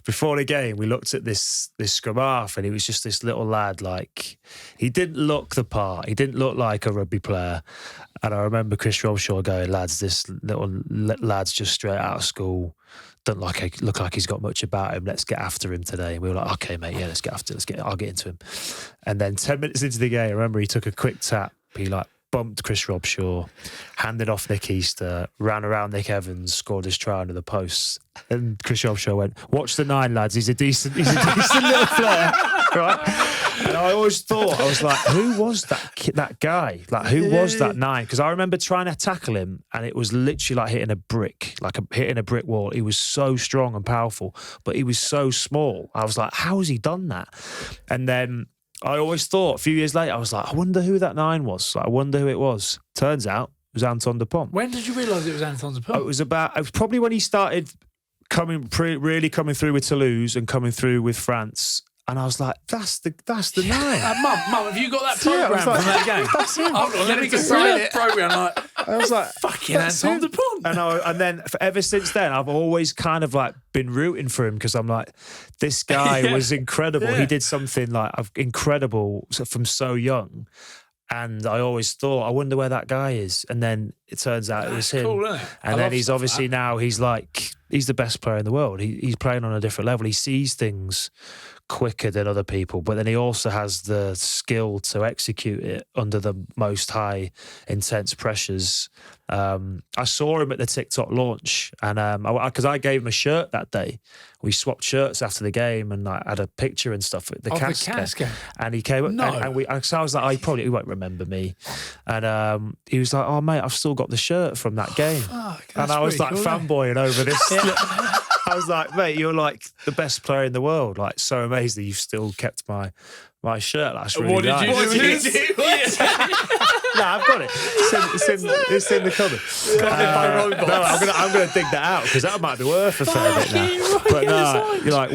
before the game, we looked at this scrum half, and he was just this little lad. Like, he didn't look the part. He didn't look like a rugby player. And I remember Chris Robshaw going, lads, this little lad's just straight out of school. Doesn't look like he's got much about him. Let's get after him today. And we were like, okay, mate, yeah, I'll get into him. And then 10 minutes into the game, I remember he took a quick tap. He bumped Chris Robshaw, handed off Nick Easter, ran around Nick Evans, scored his try under the posts. And Chris Robshaw went, watch the 9, lads. He's a decent little player, right? And I always thought, I was like, who was that guy? Like, who was that 9? Because I remember trying to tackle him, and it was literally like hitting a brick, hitting a brick wall. He was so strong and powerful, but he was so small. I was like, how has he done that? And then I always thought, a few years later, I was like, I wonder who that 9 was. I wonder who it was. Turns out It was Antoine Dupont. When did you realise it was Antoine Dupont? It was probably when he started really coming through with Toulouse and coming through with France. And I was like, that's the nine. Mum, have you got that programme from that game? That's him. Hold on, let me get that programme. I was like, fucking Antoine Dupont. And then ever since then, I've always kind of like been rooting for him because I'm like, this guy was incredible. He did something like incredible from so young. And I always thought, I wonder where that guy is. And then it turns out it was him. Cool, isn't it? And then he's obviously now he's the best player in the world. He's playing on a different level. He sees things quicker than other people, but then he also has the skill to execute it under the most high, intense pressures. I saw him at the TikTok launch, and because I gave him a shirt that day. We swapped shirts after the game, and I had a picture and stuff at the casket. And he came up, so I was like, he won't remember me. And he was like, oh mate, I've still got the shirt from that game. And I was like fanboying over this. I was like, mate, you're like the best player in the world. Like, so amazing you've still kept my shirt. That's really nice. What did you do? No, I've got it. It's in the cupboard. No, I'm gonna dig that out because that might be worth a fair bit now. But no, you're like,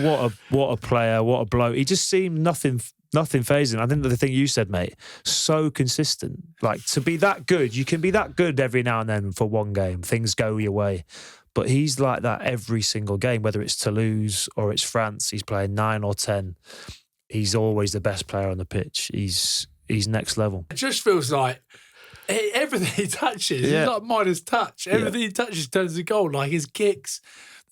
what a player, what a bloke. He just seemed nothing phasing. I think the thing you said, mate, so consistent. Like, to be that good, you can be that good every now and then for one game. Things go your way. But he's like that every single game, whether it's Toulouse or it's France. He's playing 9 or 10. He's always the best player on the pitch. He's next level. It just feels like everything he touches, he's like Midas touch. Everything he touches turns to gold. Like his kicks,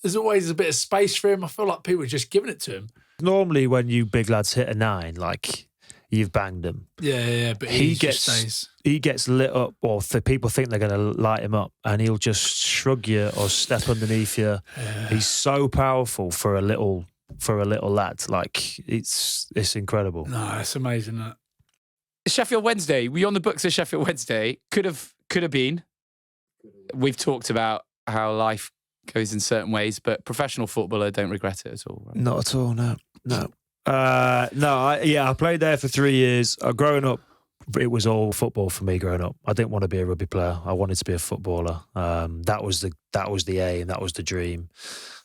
there's always a bit of space for him. I feel like people are just giving it to him. Normally, when you big lads hit a 9, like, you've banged him. Yeah, but he gets lit up, or people think they're going to light him up, and he'll just shrug you or step underneath you. Yeah. He's so powerful for a little lad. Like, it's incredible. No, it's amazing. That Sheffield Wednesday. We on the books of Sheffield Wednesday. Could have been. We've talked about how life goes in certain ways, but professional footballer don't regret it at all. Right? Not at all. No. I played there for 3 years. Growing up, it was all football for me. Growing up, I didn't want to be a rugby player. I wanted to be a footballer. That was the aim. That was the dream.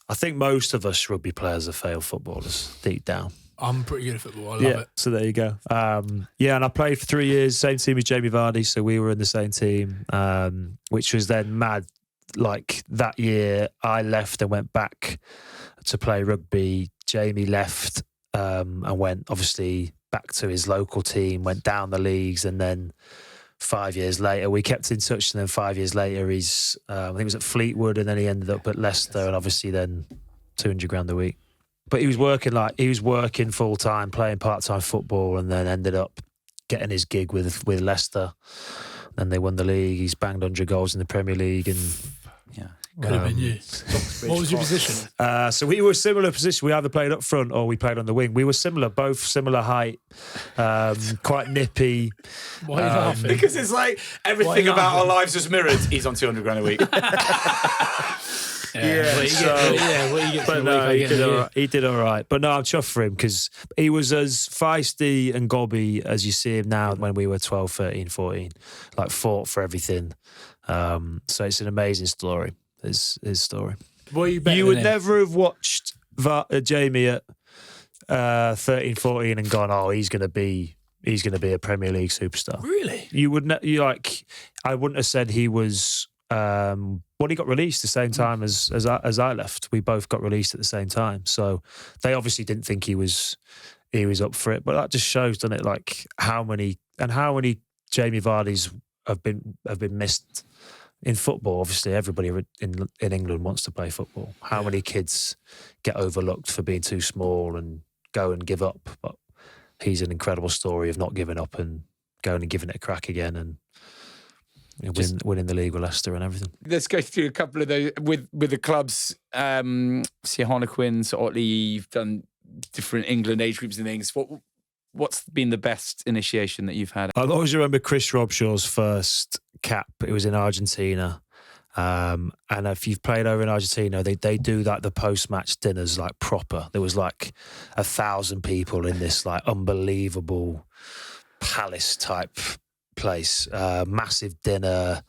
I think most of us rugby players are failed footballers deep down. I'm pretty good at football. I love it. So there you go. And I played for 3 years, same team as Jamie Vardy. So we were in the same team, which was then mad. Like, that year, I left and went back to play rugby. Jamie left and went, obviously, back to his local team, went down the leagues, and then 5 years later, we kept in touch, and then 5 years later, he's, I think it was at Fleetwood, and then he ended up at Leicester, and obviously then 200 grand a week. But he was working full time, playing part time football, and then ended up getting his gig with Leicester. Then they won the league. He's banged 100 goals in the Premier League, and could have been you. What was your position? So we were a similar position. We either played up front or we played on the wing. We were similar, both similar height, quite nippy. Why are you laughing? Because it's like everything about our lives is mirrored. He's on 200 grand a week. He did all right. But no, I'm chuffed for him because he was as feisty and gobby as you see him now when we were 12, 13, 14. Like, fought for everything. So it's an amazing story, his story. You would never have watched Jamie at 13, 14 and gone, oh, he's going to be a Premier League superstar. Really? You would I wouldn't have said he was. He got released the same time as I left. We both got released at the same time, so they obviously didn't think he was up for it. But that just shows, doesn't it, like how many Jamie Vardys have been missed in football. Obviously, everybody in England wants to play football. How many kids get overlooked for being too small and go and give up? But he's an incredible story of not giving up and going and giving it a crack again and winning the league with Leicester and everything. Let's go through a couple of those with the clubs. Quins, Otley, you've done different England age groups and things. What's been the best initiation that you've had? I always remember Chris Robshaw's first cap. It was in Argentina. And if you've played over in Argentina, they do like the post-match dinners like proper. There was like 1,000 people in this like unbelievable palace type place, massive dinner,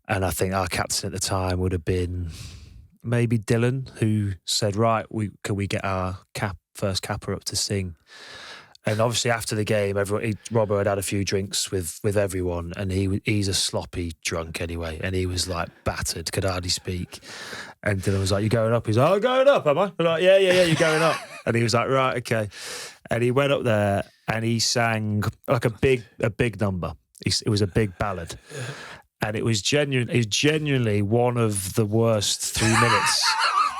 And I think our captain at the time would have been maybe Dylan, who said, right, can we get our first capper up to sing? And obviously after the game, Robbo had a few drinks with everyone, and he's a sloppy drunk anyway, and he was like battered, could hardly speak. And Dylan was like, "You going up?" He's like, "I'm going up, am I?" I'm like, yeah, you're going up. And he was like, "Right, okay." And he went up there and he sang like a big number. It was a big ballad. And it was genuinely one of the worst 3 minutes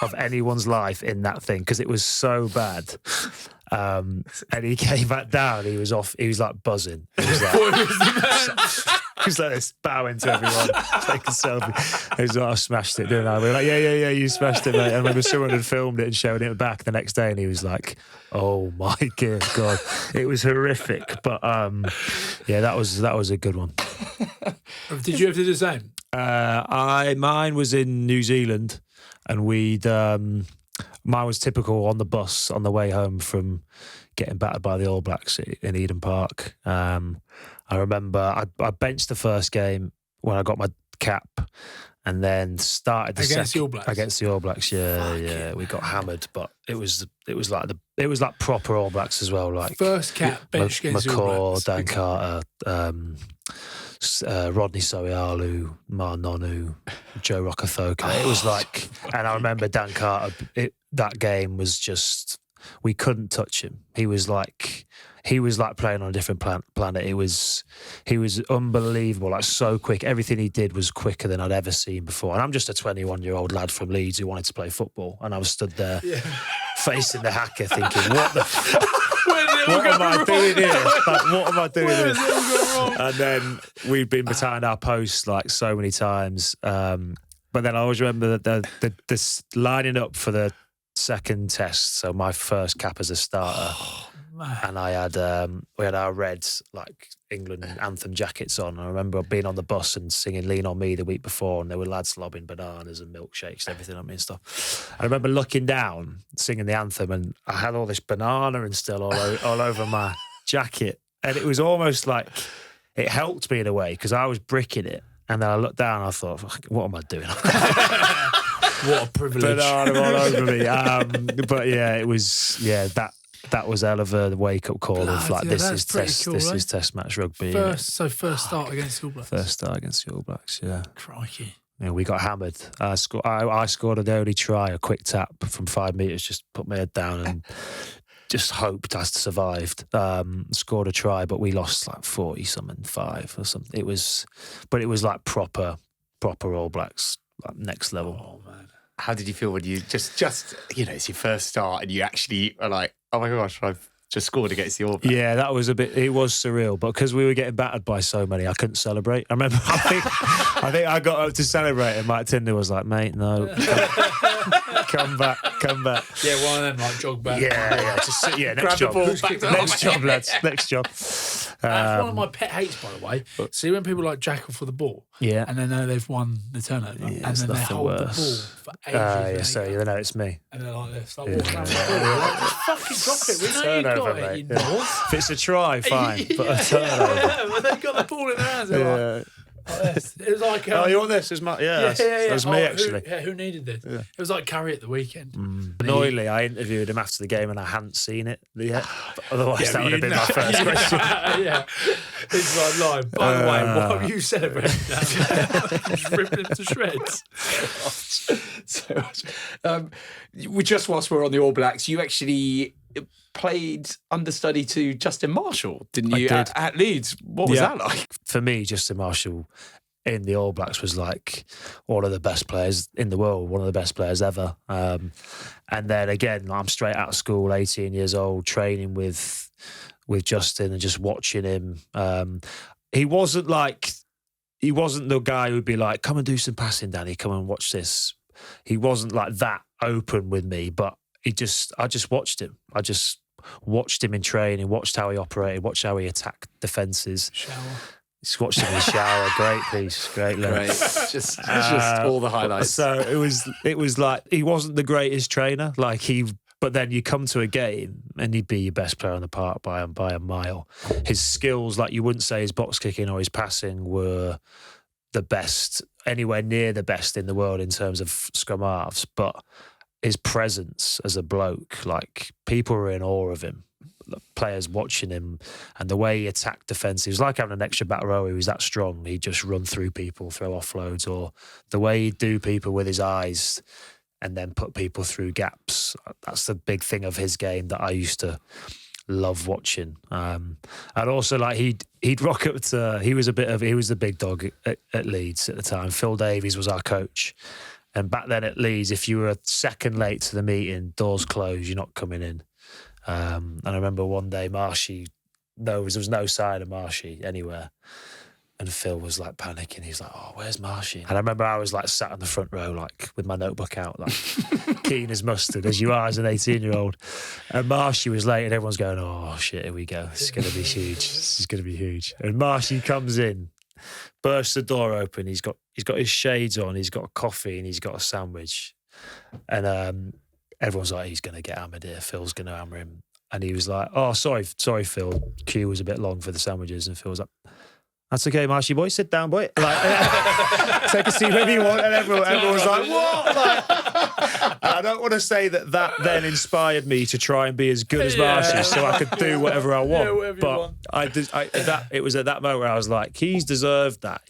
of anyone's life in that thing, because it was so bad. And he came back down. He was off. He was like buzzing. He was like this, bowing to everyone, taking a selfie. He was like, "I smashed it, didn't I?" We were like, yeah, you smashed it, mate. And I remember someone had filmed it and showed it back the next day, and he was like, "Oh my God, it was horrific." But yeah, that was a good one. Did you have to do the same? Mine was in New Zealand, and mine was typical on the bus on the way home from getting battered by the All Blacks in Eden Park. I remember I benched the first game when I got my cap, and then started against the All Blacks. Against the All Blacks, yeah, we got hammered, but it was like proper All Blacks as well. Like first cap bench against the All Blacks. Dan Carter, Rodney Soialu, Mar Nonu, Joe Rokathoka. It was like, and I remember Dan Carter. That game was just, we couldn't touch him. He was like playing on a different planet. He was unbelievable, like so quick. Everything he did was quicker than I'd ever seen before. And I'm just a 21-year-old lad from Leeds who wanted to play football, and I was stood there facing the hacker, thinking, "What the fuck? What am I doing here? Like, what am I doing here?" And then we'd been behind our posts like so many times. But then I always remember that the lining up for the second test. So my first cap as a starter. And I had we had our red like England anthem jackets on. I remember being on the bus and singing "Lean on Me" the week before, and there were lads lobbing bananas and milkshakes and everything at me and stuff. I remember looking down, singing the anthem, and I had all this banana and still all over my jacket, and it was almost like it helped me in a way because I was bricking it, and then I looked down and I thought, "What am I doing?" What a privilege! Banana all over me. But yeah, it was That was a hell of a wake-up call of like, this is test match rugby. First start against the All Blacks. First start against the All Blacks, yeah. Crikey. Yeah, we got hammered. I scored an early try, a quick tap from 5 metres, just put my head down and just hoped I survived. Scored a try, but we lost like 40-something, 5 or something. It was like proper All Blacks, like next level. Oh, man. How did you feel when you just it's your first start and you actually are like, "Oh my gosh, I've just scored against the All Blacks"? Yeah, it was surreal, but because we were getting battered by so many, I couldn't celebrate. I remember, I think I got up to celebrate, and Mike Tinder was like, "Mate, no, come back." Yeah, one of them like jog back. Yeah, next job. Next job, lads. Next job. That's one of my pet hates, by the way. See when people like jackal for the ball, yeah, and then know they've won the turnover, and then they hold the ball for ages. So you know it's me. And they're like this, like walking around the ball. Like, just fucking drop it. We know you've got it, you north. If it's a try, fine, but a turnover. Yeah, when they got the ball in their hands, they're like this. It was like, you want this? It's my, It was me actually. Who needed this? Yeah. It was like Carrie at the weekend. Annoyingly, I interviewed him after the game and I hadn't seen it yet. Otherwise, that would have been my first question. Yeah, it's like lying. By the way, what have you celebrating? Just ripping him to shreds. So much. Just whilst we're on the All Blacks, you actually played understudy to Justin Marshall, didn't you? I did. At Leeds. What was that like? For me, Justin Marshall in the All Blacks was like one of the best players in the world, one of the best players ever. And then again, I'm straight out of school, 18 years old, training with Justin and just watching him. He wasn't the guy who'd be like, "Come and do some passing, Danny, come and watch this." He wasn't like that open with me, but I just watched him. I just watched him in training, watched how he operated, watched how he attacked defences. Shower. Just watched him in the shower. Great piece, great learn. Great. Just all the highlights. So it was like he wasn't the greatest trainer, but then you come to a game and he'd be your best player on the park by a mile. His skills, like you wouldn't say his box kicking or his passing were the best, anywhere near the best in the world in terms of scrum halves, but his presence as a bloke, like people were in awe of him. Players watching him and the way he attacked defence. He was like having an extra back row. He was that strong. He'd just run through people, throw offloads, or the way he'd do people with his eyes and then put people through gaps. That's the big thing of his game that I used to love watching. And also, like he'd rock up to. He was the big dog at Leeds at the time. Phil Davies was our coach, and back then at Leeds, if you were a second late to the meeting, doors closed. You're not coming in. And I remember one day Marshy, there was no sign of Marshy anywhere. And Phil was like panicking. He's like, "Oh, where's Marshy?" And I remember I was like sat in the front row, like with my notebook out, like keen as mustard, as you are as an 18-year-old. And Marshy was late and everyone's going, "Oh shit, here we go. This is going to be huge. This is going to be huge." And Marshy comes in, bursts the door open. He's got his shades on. He's got a coffee and he's got a sandwich. And everyone's like, "He's going to get hammered here. Phil's going to hammer him." And he was like, "Oh, sorry, Phil. Queue was a bit long for the sandwiches." And Phil was like, "That's okay, Marshy boy. Sit down, boy. Like, take a seat wherever you want." And everyone was like, "What?" Like, I don't want to say that then inspired me to try and be as good as Marshy, so I could do whatever I want. It was at that moment where I was like, he's deserved that.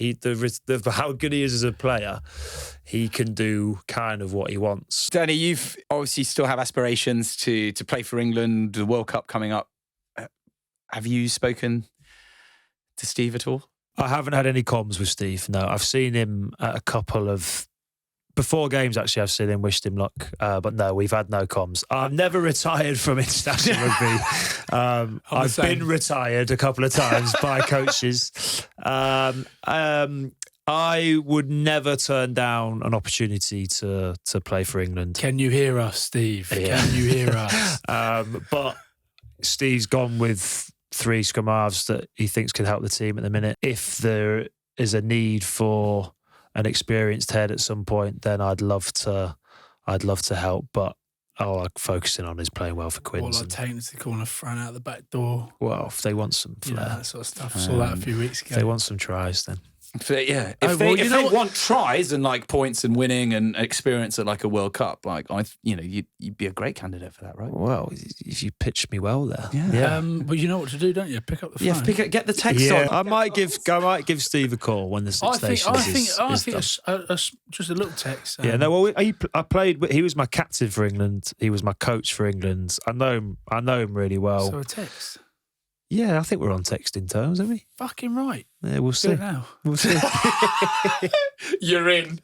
How good he is as a player, he can do kind of what he wants. Danny, you've obviously still have aspirations to play for England, the World Cup coming up. Have you spoken to Steve at all? I haven't had any comms with Steve, no. I've seen him at a couple of... Before games, actually, I've seen him, wished him luck. But no, we've had no comms. I've never retired from international rugby. I've been retired a couple of times by coaches. I would never turn down an opportunity to play for England. Can you hear us, Steve? Yeah. Can you hear us? But Steve's gone with 3 scrum halves that he thinks can help the team at the minute. If there is a need for an experienced head at some point, then I'd love to help. But all I'm focusing on is playing well for Quins. Or like taking it to the corner, thrown out the back door. Well, if they want some flair, that sort of stuff. Saw that a few weeks ago. If they want some tries, then. If they want tries and like points and winning and experience at like a World Cup, like you'd be a great candidate for that, right? Well, if you pitched me well there, but you know what to do, don't you? Pick up the phone. Yeah, get the text on. I might give Steve a call when the Six Nations I think just a little text. I played. He was my captain for England. He was my coach for England. I know him really well. So a text. Yeah, I think we're on texting terms, aren't we? Fucking right. Yeah, we'll see. Do it now. We'll see. You're in.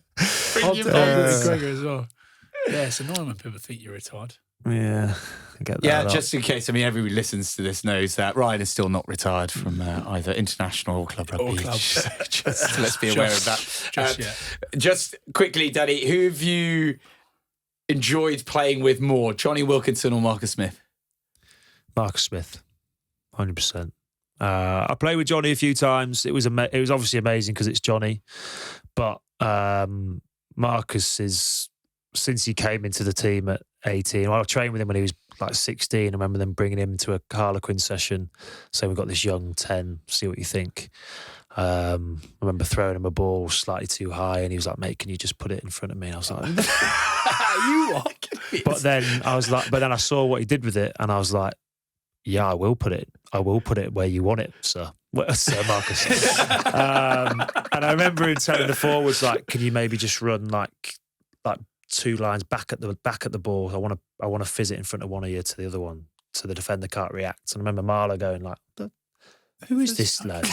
I'll do it Gregor as well. Yeah, it's annoying when people think you're retired. Yeah, I get that. Yeah, just in case. I mean, everybody who listens to this knows that Ryan is still not retired from either international or club rugby. Or club. Just let's be aware of that. Just quickly, Danny, who have you enjoyed playing with more, Jonny Wilkinson or Marcus Smith? Marcus Smith. 100%. I played with Jonny a few times. It was obviously amazing because it's Jonny, but Marcus is, since he came into the team at 18. Well, I trained with him when he was like 16. I remember them bringing him to a Harlequin session, saying we've got this young 10, see what you think. I remember throwing him a ball slightly too high, and he was like, "Mate, can you just put it in front of me?" And I was like, "You are." But then I saw what he did with it, and I was like, "Yeah, I will put it where you want it, sir." Sir Marcus. And I remember him telling the forwards, like, "Can you maybe just run like 2 lines back at the ball? I want to fizz it in front of one of you to the other one, so the defender can't react." And I remember Marler going like, "Who is this lad?"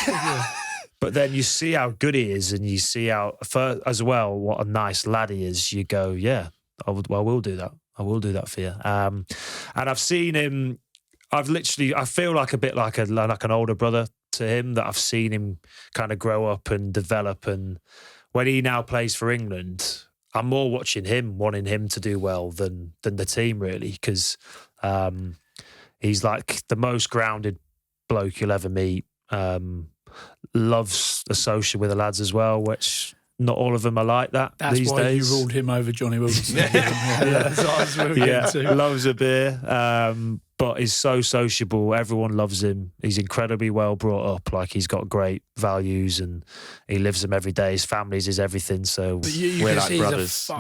But then you see how good he is, and you see as well what a nice lad he is. You go, "Yeah, I will do that. I will do that for you." And I've seen him. I feel like a bit like an older brother to him, that I've seen him kind of grow up and develop. And when he now plays for England, I'm more watching him, wanting him to do well than the team, really, because he's like the most grounded bloke you'll ever meet. Loves associating with the lads as well, which not all of them are like that these days. That's why you ruled him over Jonny Wilkinson. That's what I was moving into. Loves a beer. but he's so sociable. Everyone loves him. He's incredibly well brought up. Like, he's got great values and he lives them every day. His family's his everything. So But you we're can like see brothers.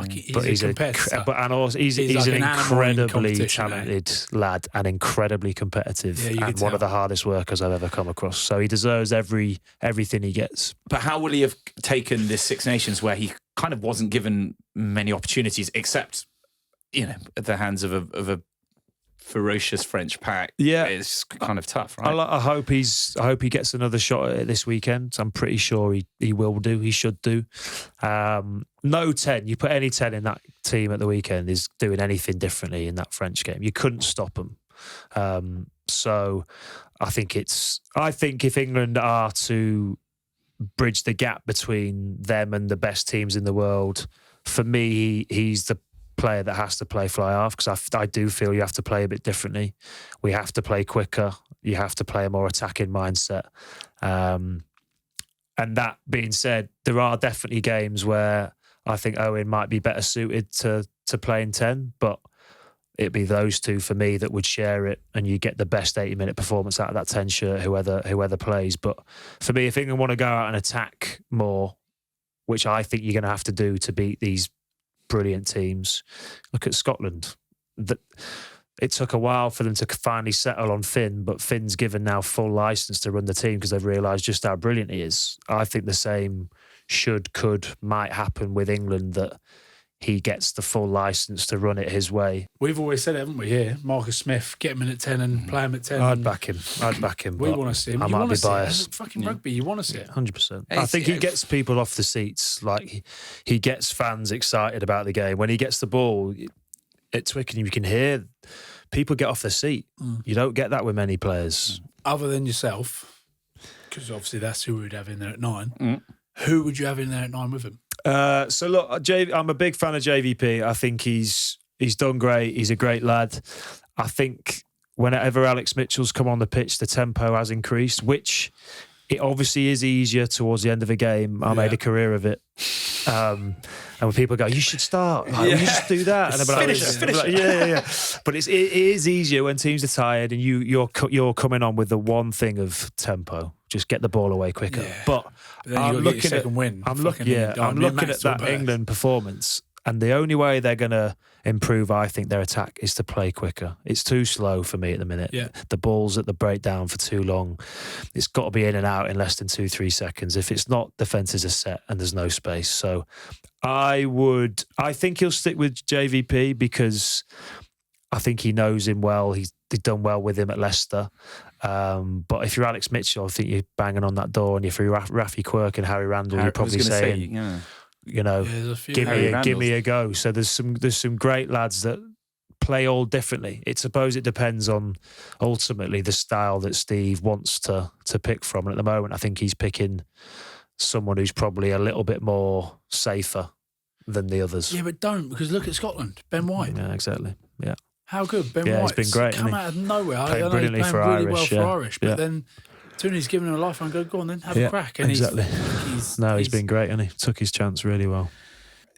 he's a competitor. And also he's like an an animal in incredibly competition, talented lad and incredibly competitive, Yeah, you can and one of tell. the hardest workers I've ever come across. So he deserves everything he gets. But how will he have taken this Six Nations where he kind of wasn't given many opportunities, except, at the hands of a ferocious French pack? Yeah. It's kind of tough, right? I hope he gets another shot at it this weekend. I'm pretty sure he will do. He should do. No 10. You put any 10 in that team at the weekend is doing anything differently in that French game. You couldn't stop them. So I think if England are to bridge the gap between them and the best teams in the world, for me, he's the player that has to play fly half, because I do feel you have to play a bit differently. We have to play quicker. You have to play a more attacking mindset. And that being said, there are definitely games where I think Owen might be better suited to playing 10, but it'd be those two for me that would share it, and you get the best 80-minute performance out of that 10 shirt, whoever plays. But for me, if England want to go out and attack more, which I think you're going to have to do to beat these brilliant teams. Look at Scotland. It took a while for them to finally settle on Finn, but Finn's given now full license to run the team because they've realised just how brilliant he is. I think the same might happen with England, that he gets the full license to run it his way. We've always said, haven't we, here, Marcus Smith, get him in at 10 and play him at 10. I'd back him. We want to see him. I might be biased. Fucking rugby, you want to see it. 100%. I think he gets people off the seats. Like, he gets fans excited about the game. When he gets the ball at Twickenham, you can hear people get off their seat. You don't get that with many players. Other than yourself, because obviously that's who we'd have in there at 9. Who would you have in there at 9 with him? So look, I'm a big fan of JVP. I think he's done great. He's a great lad. I think whenever Alex Mitchell's come on the pitch, the tempo has increased, which it obviously is easier towards the end of a game. I made a career of it. And when people go, you should start, you just do that. And I'm like, finish it. Yeah. But it is easier when teams are tired and you're coming on with the one thing of tempo. Just get the ball away quicker. Yeah. But I'm looking at that burst. England performance, and the only way they're going to improve, I think, their attack is to play quicker. It's too slow for me at the minute. Yeah. The ball's at the breakdown for too long. It's got to be in and out in less than 2-3 seconds. If it's not, defences are set and there's no space. So I think he'll stick with JVP because I think he knows him well. He's done well with him at Leicester. But if you're Alex Mitchell, I think you're banging on that door. And if you're Rafi Quirk and Harry Randall, you're probably saying, give me a go. So there's some great lads that play all differently. I suppose it depends on ultimately the style that Steve wants to pick from. And at the moment, I think he's picking someone who's probably a little bit more safer than the others. Yeah, but don't, because look at Scotland. Ben White. Yeah, exactly. Yeah. How good? Ben Yeah, White's he's been great, come hasn't he? out of nowhere. Played I know brilliantly he's for playing really Irish, well for yeah. Irish, but Yeah. then Tony's given him a life and go on then, have a crack. And exactly. He's been great, and he took his chance really well.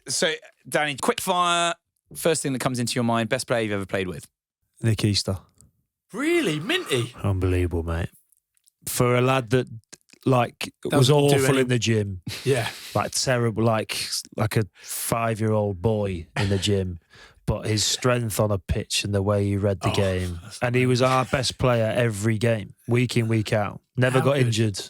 So, Danny, quickfire, first thing that comes into your mind, best player you've ever played with? Nick Easter. really minty. Unbelievable, mate. For a lad that was Doesn't do awful any- in the gym, Yeah. like terrible, like a 5-year-old boy in the gym, but his strength on a pitch and the way he read the game, and he was our best player every game, week in, week out. Never How got good. injured.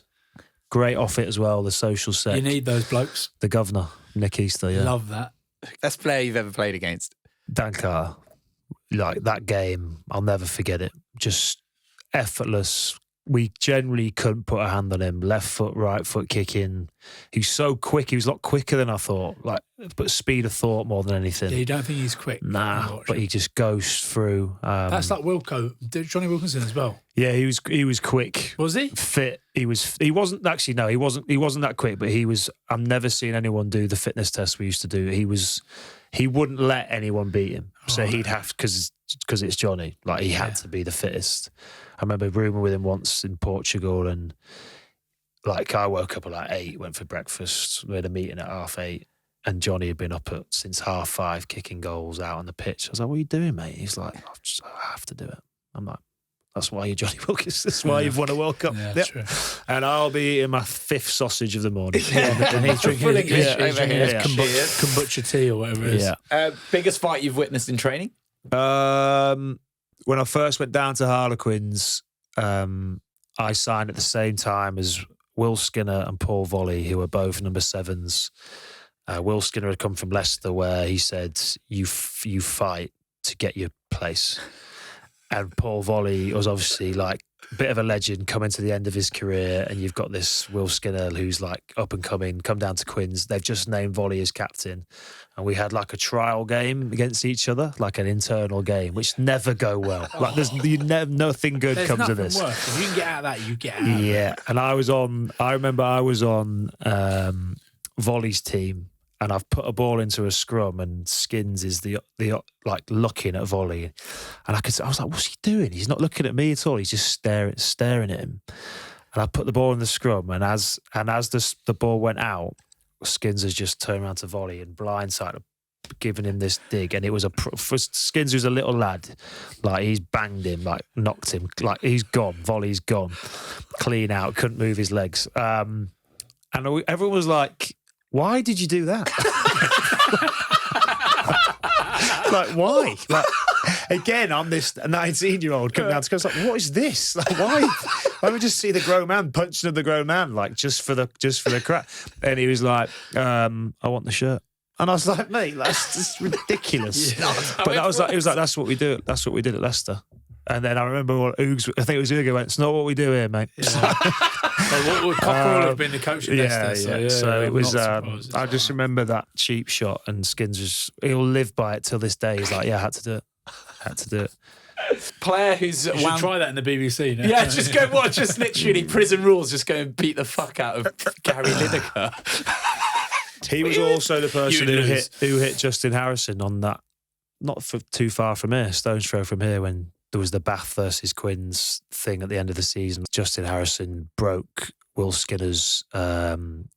Great off it as well. The social set. You need those blokes. The governor, Nick Easter. Yeah, Love that. Best player you've ever played against? Dan Carr. Like that game, I'll never forget it. Just effortless. We generally couldn't put a hand on him. Left foot, right foot kicking. He was so quick. He was a lot quicker than I thought. But speed of thought more than anything. Yeah, you don't think he's quick? Nah, but he just goes through. That's like Wilco, Jonny Wilkinson as well. Yeah, he was quick. Was he? Fit. He wasn't actually. No, he wasn't that quick. But he was. I've never seen anyone do the fitness test we used to do. He wouldn't let anyone beat him. So he'd have because it's Jonny. Like he had to be the fittest. I remember rooming with him once in Portugal, and like I woke up at 8, went for breakfast. We had a meeting at 8:30, and Jonny had been up since 5:30 kicking goals out on the pitch. I was like, "What are you doing, mate?" He's like, "I have to do it." I'm like, That's why you're Jonny Wilkinson. That's why you've won a World Cup. Yeah, true. And I'll be eating my 5th sausage of the morning. And he's drinking his Cheers. kombucha tea or whatever it is. Yeah. Biggest fight you've witnessed in training? When I first went down to Harlequins, I signed at the same time as Will Skinner and Paul Volley, who were both number 7s. Will Skinner had come from Leicester, where he said, you fight to get your place. And Paul Volley was obviously like a bit of a legend coming to the end of his career. And you've got this Will Skinner who's like up and coming, come down to Quins. They've just named Volley as captain. And we had like a trial game against each other, like an internal game, which never go well. Like nothing good comes of this. Worse. If you can get out of that, you get out. Yeah. And I remember I was on Volley's team. And I've put a ball into a scrum, and Skins is the like looking at Volley, and I was like, "What's he doing? He's not looking at me at all. He's just staring at him." And I put the ball in the scrum, and as the ball went out, Skins has just turned around to Volley and blindsided, giving him this dig, and it was for Skins, who's a little lad, like he's banged him, like knocked him, like he's gone. Volley's gone, clean out, couldn't move his legs, and everyone was like, why did you do that? Like, why? Like, again, I'm this 19-year-old coming down to go, like, what is this? Like, why? Why would just see the grown man punching the grown man, like, just for the crap? And he was like, I want the shirt. And I was like, mate, that's just ridiculous. But it was like, that's what we do. That's what we did at Leicester. And then I remember what Oogs, I think it was Hugo, went, it's not what we do here, mate. Yeah. Cockerell had been the coach at Leicester. So it was, I just remember that cheap shot, and Skins he'll live by it till this day. He's like, yeah, I had to do it. Player who's you should try that in the BBC. No? Yeah, just go watch, just literally prison rules, just go and beat the fuck out of Gary Lineker. He was also the person who hit Justin Harrison on that, not too far from here, stone's throw from here, when there was the Bath versus Quins thing at the end of the season. Justin Harrison broke Will Skinner's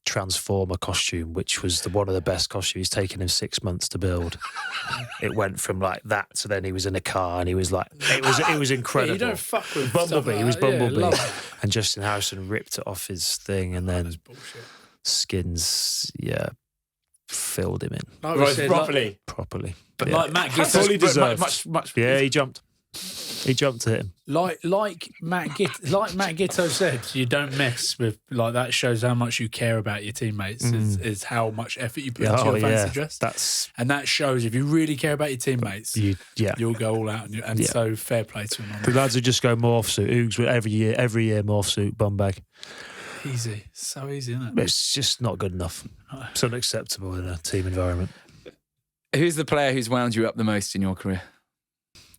Transformer costume, which was one of the best costumes. It's taken him 6 months to build. It went from like that to then he was in a car, and he was like, it was incredible. Yeah, you don't fuck with Bumblebee. He was Bumblebee, and Justin Harrison ripped it off his thing, and then Skins, filled him in. Properly. But yeah. like Matt Gitters, fully deserved. Much. Yeah, he jumped. He jumped to hit him. Like Matt Gitto said, you don't mess with, like, that shows how much you care about your teammates. Is how much effort you put into your fancy dress. And that shows if you really care about your teammates, you'll go all out. And so fair play to him. The lads would just go morph suit. Oogs every year morph suit, bum bag. Easy, so easy, isn't it? But it's just not good enough. It's unacceptable in a team environment. Who's the player who's wound you up the most in your career?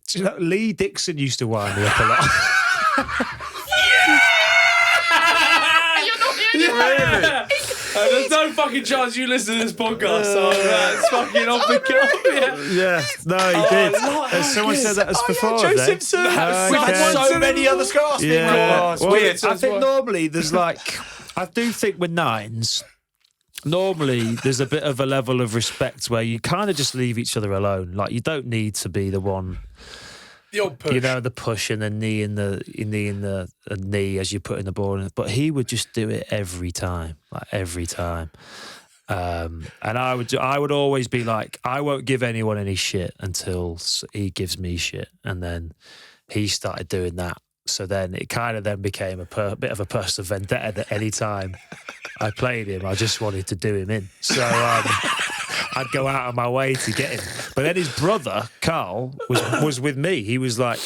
Do you know, Lee Dickson used to wind me up a lot. There's no fucking chance you listen to this podcast. So it's fucking off the cuff. Yeah, no, he did. Has someone said that before? Joe Simpson. We've had so many other scars. Yeah. Well, weird. I think normally there's I do think with nines, normally there's a bit of a level of respect where you kind of just leave each other alone. Like, you don't need to be the one. The old push. You know, the push and the knee in the knee as you put in the ball in. But he would just do it every time. And I would always be like, I won't give anyone any shit until he gives me shit. And then he started doing that. So then it kind of then became a bit of a personal vendetta that any time I played him, I just wanted to do him in. So I'd go out of my way to get him. But then his brother, Carl, was with me. He was like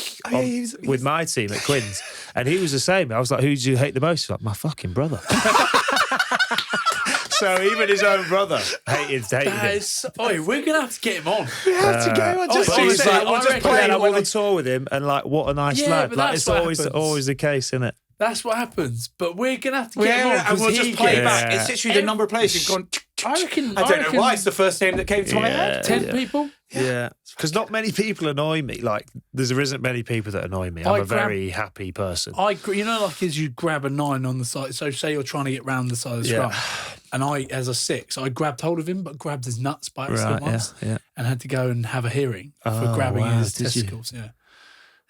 with my team at Quins. And he was the same. I was like, who do you hate the most? He's like, my fucking brother. So even his own brother hated him. We're going to have to get him on. We have to get him on. I went on tour with him, and like, what a nice lad. Like, it's always the case, isn't it? That's what happens. But we're going to have to get him on. And we'll just play back. It's literally the number of players who've gone. I don't know why. It's the first name that came to my head. 10 people? Yeah. Because not many people annoy me. Like, there isn't many people that annoy me. I'm a very happy person. You know, like, as you grab a 9 on the side. So say you're trying to get round the side of the scrum. And as a 6, I grabbed hold of him, but grabbed his nuts by accident once. And had to go and have a hearing for grabbing his testicles. Yeah.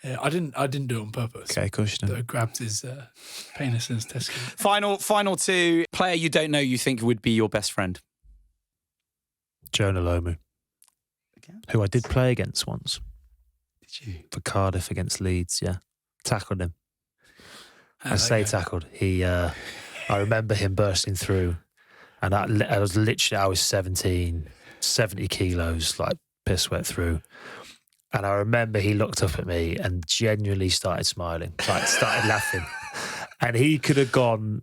Yeah, I didn't do it on purpose. Okay, cushion. I grabbed his penis in his testicle. Final two. Player you don't know you think would be your best friend. Jonah Lomu, who I did play against once. Did you? For Cardiff against Leeds, yeah. Tackled him. Tackled. I remember him bursting through, and I was 17, 70 kilos, like piss wet through. And I remember he looked up at me and genuinely started smiling, like started laughing. And he could have gone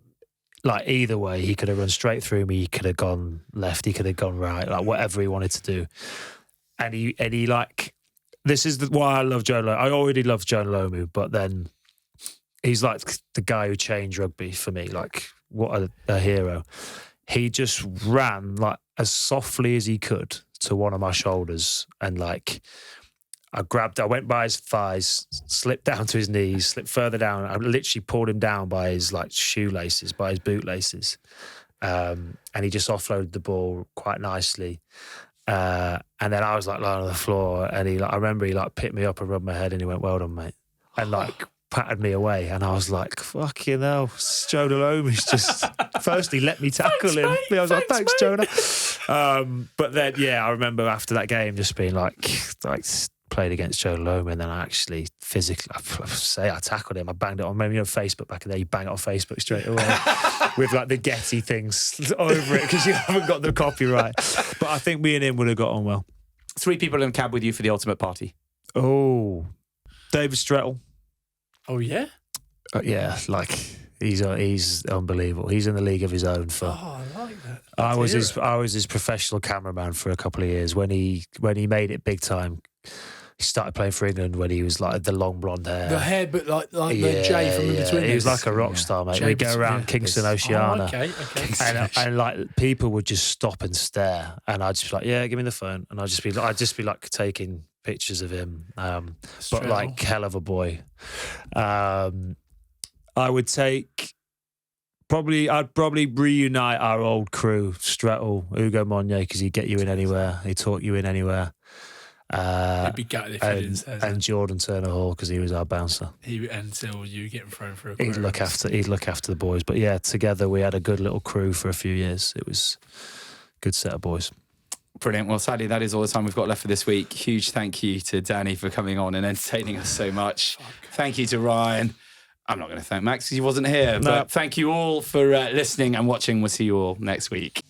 like either way. He could have run straight through me. He could have gone left. He could have gone right, like whatever he wanted to do. And he like, this is why I love Jonah Lomu. I already loved Jonah Lomu, but then he's like the guy who changed rugby for me. Like, what a hero. He just ran like as softly as he could to one of my shoulders, and like I went by his thighs, slipped down to his knees, slipped further down. I literally pulled him down by his like shoelaces, by his bootlaces. And he just offloaded the ball quite nicely. And then I was like lying on the floor, and I remember he like picked me up and rubbed my head, and he went, "Well done, mate," and like patted me away. And I was like, "Fucking hell, Jonah Lomu's just firstly let me tackle him." Mate. I was like, "Thanks, Jonah." But then I remember after that game just being like played against Jonah Lomu, and then I actually physically, I tackled him. I banged it on, maybe Facebook back in there, you bang it on Facebook straight away with like the Getty things over it because you haven't got the copyright. But I think me and him would have got on well. 3 people in a cab with you for the ultimate party. Oh, David Strettle. Oh, yeah? Yeah, like he's unbelievable. He's in the league of his own. For I like that. I was his professional cameraman for a couple of years when he made it big time. He started playing for England when he was like the long blonde hair. The hair, but like the J from in between. He was like a rock star, mate. We'd go around Kingston, Oceania. Oh, okay. And like people would just stop and stare, and I'd just be like, "Yeah, give me the phone," and I'd just be like taking pictures of him. But like hell of a boy. I would take. I'd probably reunite our old crew, Strettle, Hugo Monye, because he'd get you in anywhere. He'd talk you in anywhere. He'd be gutted if he didn't say that. And Jordan Turner Hall, because he was our bouncer. Until you getting thrown for a He'd look after the boys. But yeah, together we had a good little crew for a few years. It was a good set of boys. Brilliant. Well, sadly, that is all the time we've got left for this week. Huge thank you to Danny for coming on and entertaining us so much. Thank you to Ryan. I'm not going to thank Max because he wasn't here. But thank you all for listening and watching. We'll see you all next week.